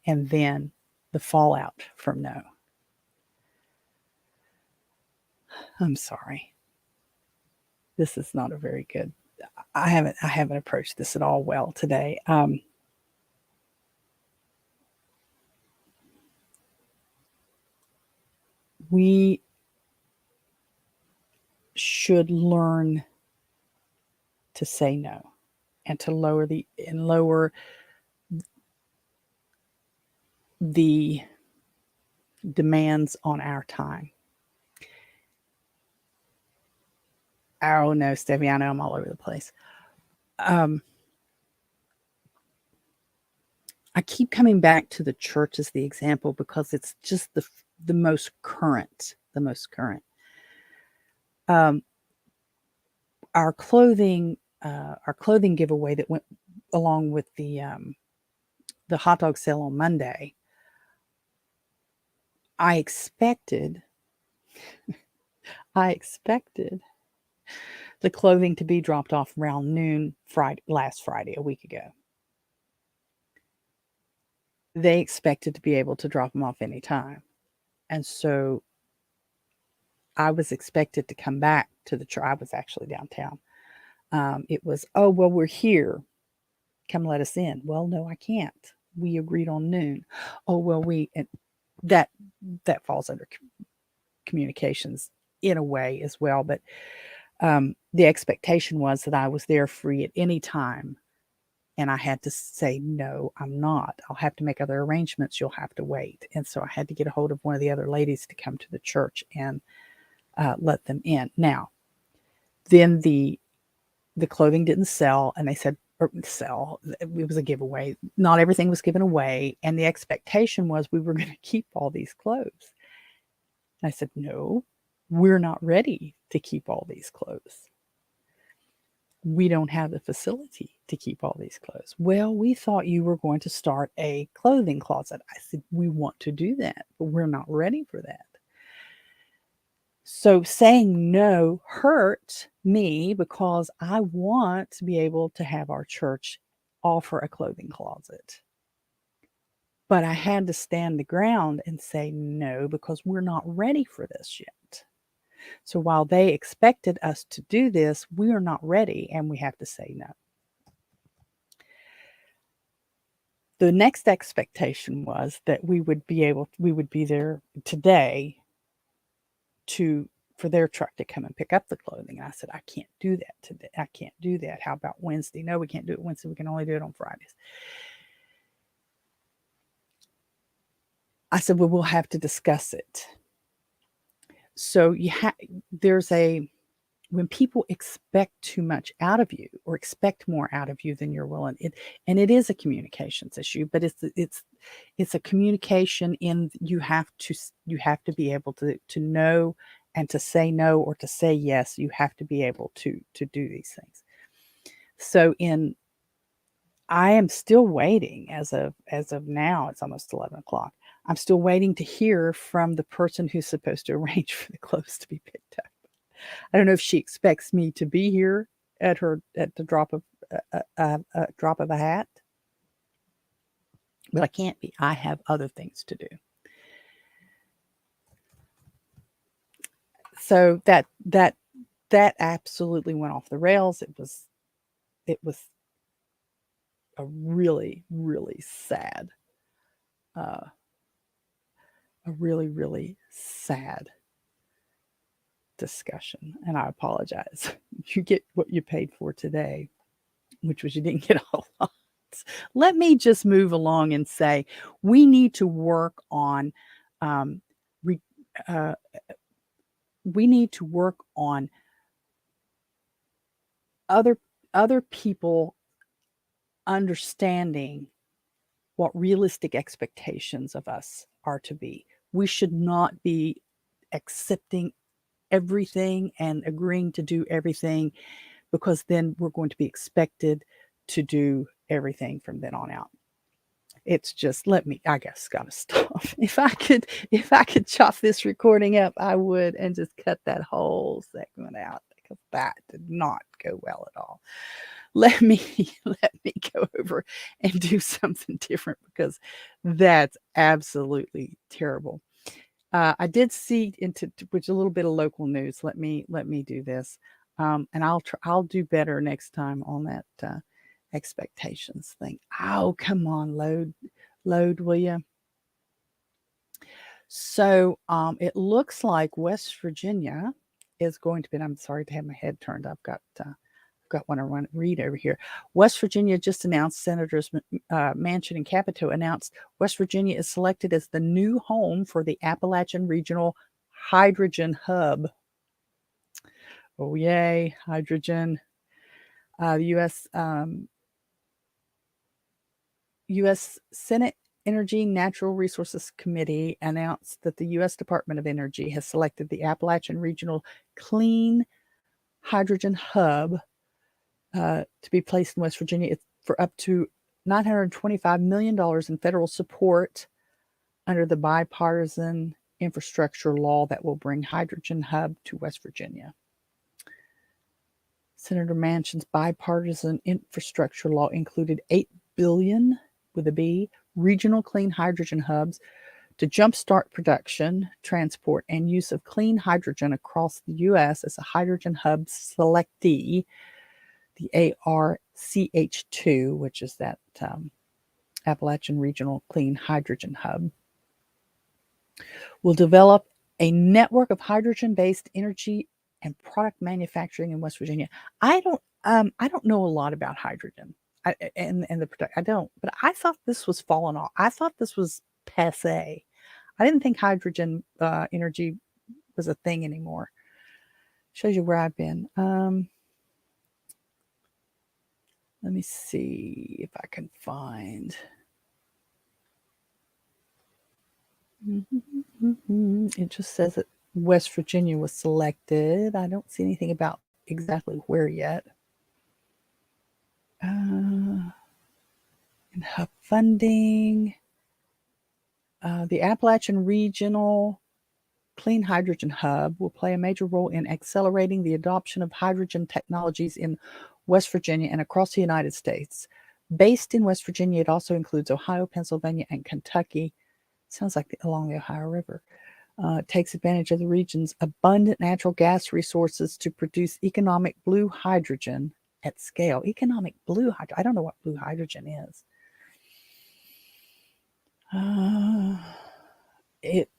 And then the fallout from no. I'm sorry. This is not a very good. I haven't approached this at all well today. We should learn to say no, and to lower the demands on our time. Oh no, Stevie, I know I'm all over the place. I keep coming back to the church as the example because it's just the most current. Our clothing giveaway that went along with the hot dog sale on Monday. I expected the clothing to be dropped off around noon last Friday, a week ago. They expected to be able to drop them off anytime. And so I was expected to come back to the church. I was actually downtown. It was, oh, well, we're here. Come let us in. Well, no, I can't. We agreed on noon. Oh, well, that falls under communications in a way as well. But the expectation was that I was there free at any time. And I had to say, no, I'm not. I'll have to make other arrangements. You'll have to wait. And so I had to get a hold of one of the other ladies to come to the church and let them in. Now, then the clothing didn't sell, and they said, it was a giveaway. Not everything was given away. And the expectation was we were going to keep all these clothes. And I said, no, we're not ready to keep all these clothes. We don't have the facility to keep all these clothes. Well, we thought you were going to start a clothing closet. I said, we want to do that, but we're not ready for that. So saying no hurt me because I want to be able to have our church offer a clothing closet. But I had to stand the ground and say no, because we're not ready for this yet. So while they expected us to do this, we are not ready, and we have to say no. The next expectation was that we would be there today for their truck to come and pick up the clothing. And I said, I can't do that today. I can't do that. How about Wednesday? No, we can't do it Wednesday. We can only do it on Fridays. I said, well, we'll have to discuss it. So when people expect too much out of you, or expect more out of you than you're willing, and it is a communications issue, but it's a communication in you have to be able to know and to say no, or to say yes. You have to be able to do these things. So I am still waiting as of now. It's almost 11 o'clock. I'm still waiting to hear from the person who's supposed to arrange for the clothes to be picked up. I don't know if she expects me to be here at the drop of a hat, but I can't be. I have other things to do. So that absolutely went off the rails. It was a really, really sad, a really, really sad discussion. And I apologize. You get what you paid for today, which was you didn't get a whole lot. Let me just move along and say we need to work on other people understanding what realistic expectations of us are to be. We should not be accepting everything and agreeing to do everything, because then we're going to be expected to do everything from then on out. It's just, I guess, gotta stop. If I could chop this recording up, I would, and just cut that whole segment out, because that did not go well at all. Let me go over and do something different, because that's absolutely terrible. I did see into which a little bit of local news. Let me do this, and I'll do better next time on that expectations thing. Oh, come on, load, will you? So it looks like West Virginia is going to be. And I'm sorry to have my head turned. I've got one I want to read over here. West Virginia just announced, Senators Manchin and Capito announced West Virginia is selected as the new home for the Appalachian Regional Hydrogen Hub. Oh, yay, hydrogen. The U.S. Senate Energy Natural Resources Committee announced that the U.S. Department of Energy has selected the Appalachian Regional Clean Hydrogen Hub to be placed in West Virginia for up to $925 million in federal support under the bipartisan infrastructure law that will bring hydrogen hub to West Virginia. Senator Manchin's bipartisan infrastructure law included $8 billion with a B regional clean hydrogen hubs to jumpstart production, transport, and use of clean hydrogen across the U.S. as a hydrogen hub selectee. The ARCH2, which is that Appalachian Regional Clean Hydrogen Hub, will develop a network of hydrogen-based energy and product manufacturing in West Virginia. I don't know a lot about hydrogen and the product. I don't, but I thought this was falling off. I thought this was passé. I didn't think hydrogen energy was a thing anymore. Shows you where I've been. Let me see if I can find. It just says that West Virginia was selected. I don't see anything about exactly where yet. And hub funding. The Appalachian Regional Clean Hydrogen Hub will play a major role in accelerating the adoption of hydrogen technologies in West Virginia and across the United States. Based in West Virginia, it also includes Ohio, Pennsylvania, and Kentucky. Sounds like along the Ohio River. It takes advantage of the region's abundant natural gas resources to produce economic blue hydrogen at scale. Economic blue hydrogen. I don't know what blue hydrogen is.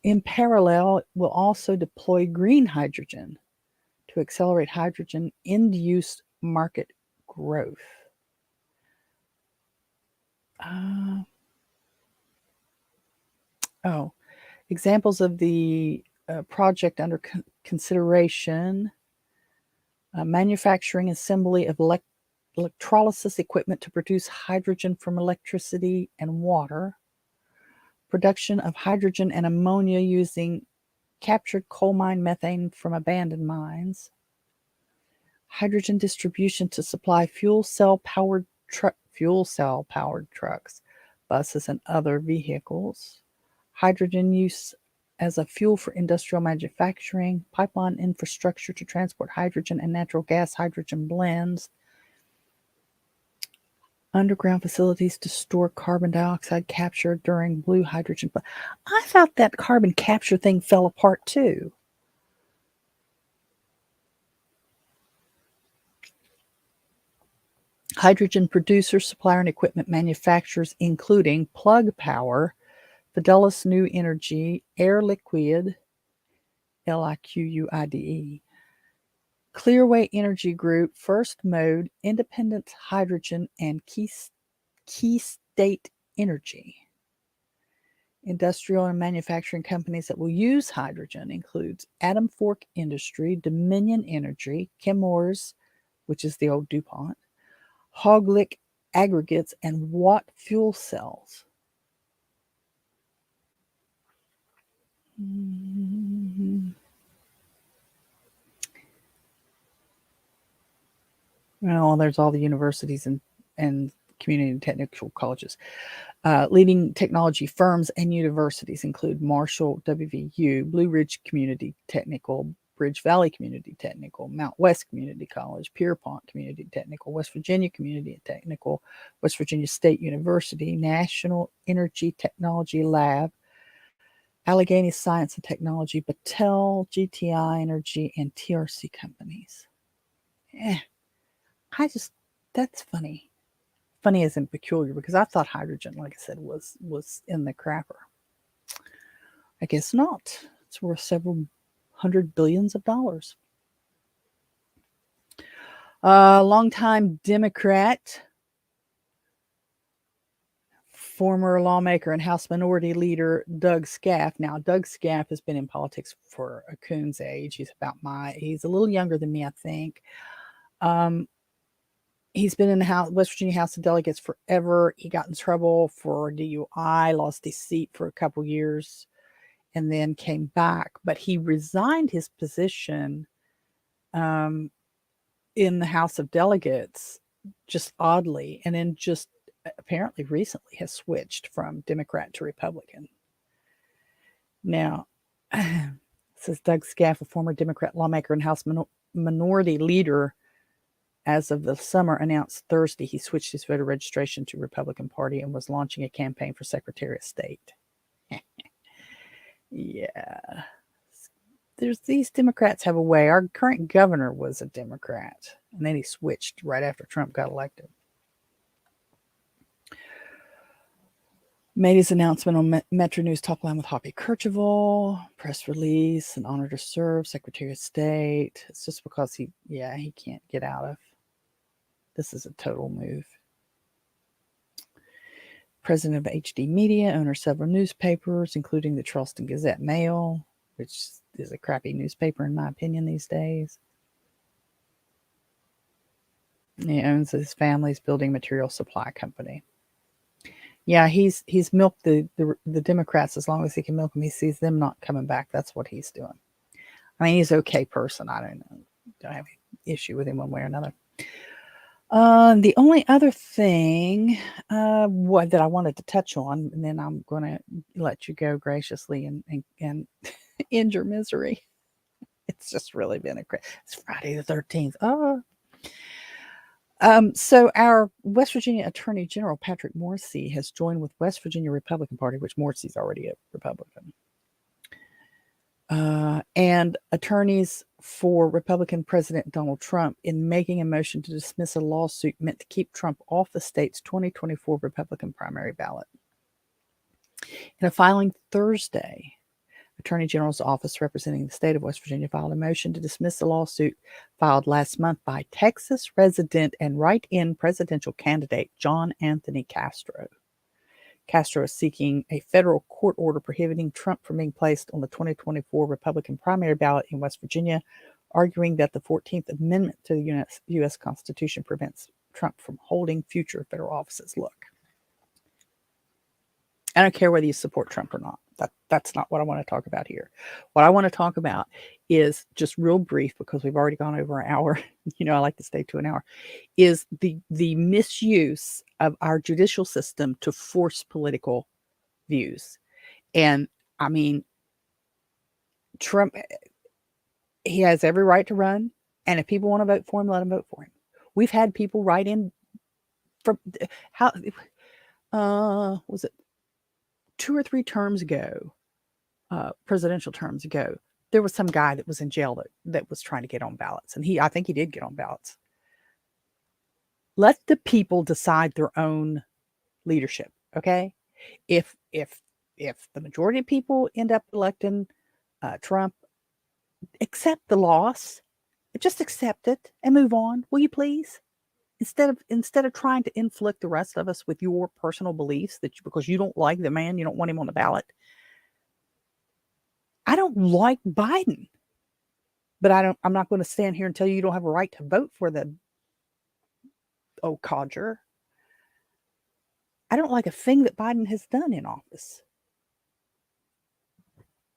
In parallel, it will also deploy green hydrogen to accelerate hydrogen end-use market growth. Examples of the project under consideration: manufacturing assembly of electrolysis equipment to produce hydrogen from electricity and water, production of hydrogen and ammonia using captured coal mine methane from abandoned mines, hydrogen distribution to supply fuel cell powered trucks, buses, and other vehicles, hydrogen use as a fuel for industrial manufacturing, pipeline infrastructure to transport hydrogen and natural gas hydrogen blends, underground facilities to store carbon dioxide captured during blue hydrogen. But I thought that carbon capture thing fell apart too. Hydrogen producers, supplier, and equipment manufacturers, including Plug Power, Fidelis New Energy, Air Liquide, Liquide, Clearway Energy Group, First Mode, Indepenence Hydrogen, and Key State Energy. Industrial and manufacturing companies that will use hydrogen includes Atom Fork Industry, Dominion Energy, Chemours, which is the old DuPont, Hoglick Aggregates, and Watt Fuel Cells. Well, there's all the universities and community and technical colleges. Leading technology firms and universities include Marshall, WVU, Blue Ridge Community Technical, Bridge Valley Community Technical, Mount West Community College, Pierpont Community Technical, West Virginia Community Technical, West Virginia State University, National Energy Technology Lab, Allegheny Science and Technology, Battelle, GTI Energy, and TRC companies. That's funny. Funny as in peculiar, because I thought hydrogen, like I said, was in the crapper. I guess not. It's worth several hundred billions of dollars. Longtime Democrat, former lawmaker and House Minority Leader Doug Scaff. Now, Doug Scaff has been in politics for a coon's age. He's a little younger than me, I think. He's been in the West Virginia House of Delegates forever. He got in trouble for DUI, lost his seat for a couple years, and then came back. But he resigned his position in the House of Delegates, just oddly, and then just apparently recently has switched from Democrat to Republican. Now, says Doug Scaff, a former Democrat lawmaker and House Minority Leader, as of the summer, announced Thursday he switched his voter registration to Republican Party and was launching a campaign for Secretary of State. Yeah. These Democrats have a way. Our current governor was a Democrat, and then he switched right after Trump got elected. Made his announcement on Metro News Top Line with Hoppy Kercheval, press release, an honor to serve, Secretary of State. It's just because he can't get out of. This is a total move. President of HD Media, owner of several newspapers, including the Charleston Gazette Mail, which is a crappy newspaper in my opinion these days. He owns his family's building material supply company. Yeah, he's milked the Democrats as long as he can milk them. He sees them not coming back. That's what he's doing. I mean, he's an okay person. I don't know. Don't have an issue with him one way or another. The only other thing that I wanted to touch on, and then I'm going to let you go graciously and end your misery. It's just really been it's Friday the 13th. So our West Virginia Attorney General, Patrick Morrisey, has joined with West Virginia Republican Party, which Morrisey's already a Republican, and attorneys for Republican President Donald Trump in making a motion to dismiss a lawsuit meant to keep Trump off the state's 2024 Republican primary ballot. In a filing Thursday, Attorney General's office representing the state of West Virginia filed a motion to dismiss the lawsuit filed last month by Texas resident and write-in presidential candidate John Anthony Castro. Castro is seeking a federal court order prohibiting Trump from being placed on the 2024 Republican primary ballot in West Virginia, arguing that the 14th Amendment to the U.S. Constitution prevents Trump from holding future federal offices. Look, I don't care whether you support Trump or not. That's not what I want to talk about here. What I want to talk about is just real brief, because we've already gone over an hour. I like to stay to an hour. Is the misuse of our judicial system to force political views. And I mean, Trump, he has every right to run. And if people want to vote for him, let them vote for him. We've had people write in from was it 2 or 3 terms ago, presidential terms ago, there was some guy that was in jail that was trying to get on ballots. And I think he did get on ballots. Let the people decide their own leadership. Okay. If the majority of people end up electing Trump, accept the loss. Just accept it and move on. Will you please? Instead of trying to inflict the rest of us with your personal beliefs because you don't like the man, you don't want him on the ballot. I don't like Biden, but I'm not going to stand here and tell you don't have a right to vote for the codger. I don't like a thing that Biden has done in office,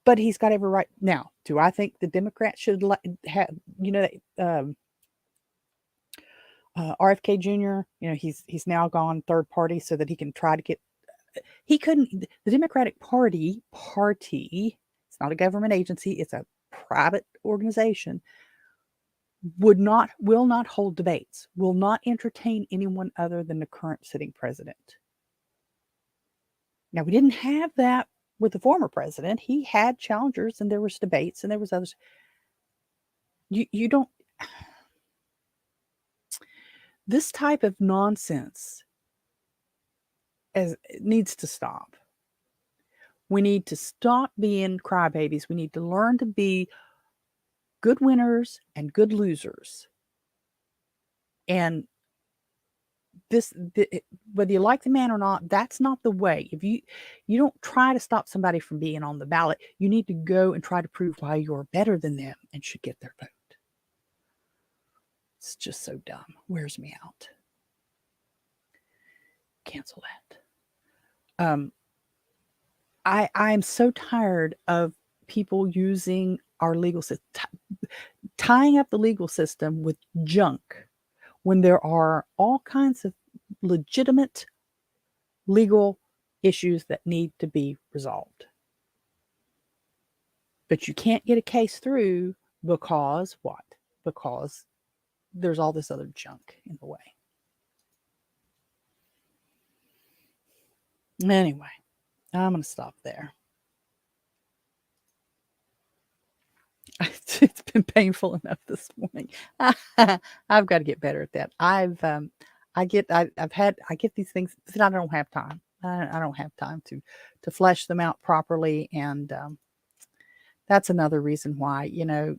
but he's got every right. Now, do I think the Democrats should have, RFK Jr., he's now gone third party so that he can try to get, the Democratic Party, it's not a government agency, it's a private organization, will not hold debates, will not entertain anyone other than the current sitting president. Now, we didn't have that with the former president. He had challengers and there was debates and there was others. You don't, this type of nonsense needs to stop. We need to stop being crybabies. We need to learn to be good winners and good losers. And whether you like the man or not, that's not the way. If you don't try to stop somebody from being on the ballot, you need to go and try to prove why you're better than them and should get their vote. It's just so dumb. Wears me out. Cancel that. I'm so tired of people using our legal system, tying up the legal system with junk when there are all kinds of legitimate legal issues that need to be resolved. But you can't get a case through because what? Because there's all this other junk in the way. Anyway, I'm going to stop there. It's been painful enough this morning. I've got to get better at that. I get these things, but I don't have time. I don't have time to flesh them out properly. And that's another reason why,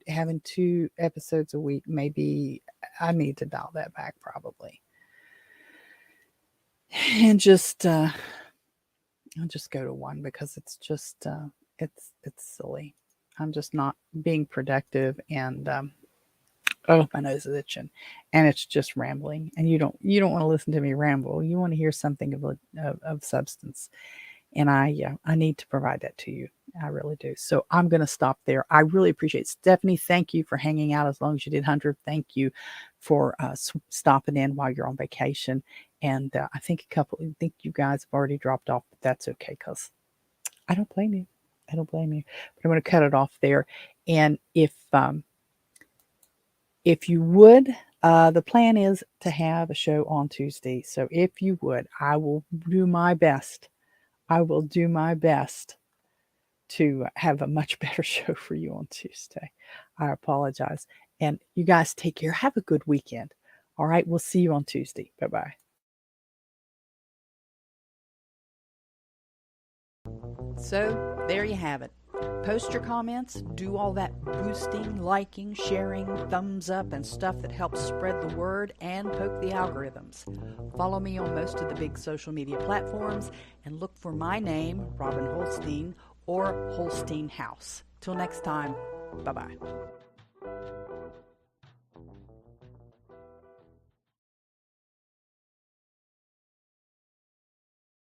having 2 episodes a week, maybe I need to dial that back probably. And I'll just go to 1 because it's just, it's silly. I'm just not being productive, and my nose is itching, and it's just rambling. And you don't want to listen to me ramble. You want to hear something of substance, and I need to provide that to you. I really do. So I'm going to stop there. I really appreciate it. Stephanie. Thank you for hanging out as long as you did. Hunter, thank you for stopping in while you're on vacation. And I think you guys have already dropped off, but that's okay because I don't blame you. But I'm going to cut it off there. And if you would The plan is to have a show on Tuesday. So if you would, I will do my best. I will do my best to have a much better show for you on Tuesday. I apologize. And you guys take care. Have a good weekend. All right. We'll see you on Tuesday. Bye-bye. So there you have it. Post your comments, do all that boosting, liking, sharing, thumbs up, and stuff that helps spread the word and poke the algorithms. Follow me on most of the big social media platforms and look for my name, Robin Holstein, or Holstein House. Till next time, bye-bye.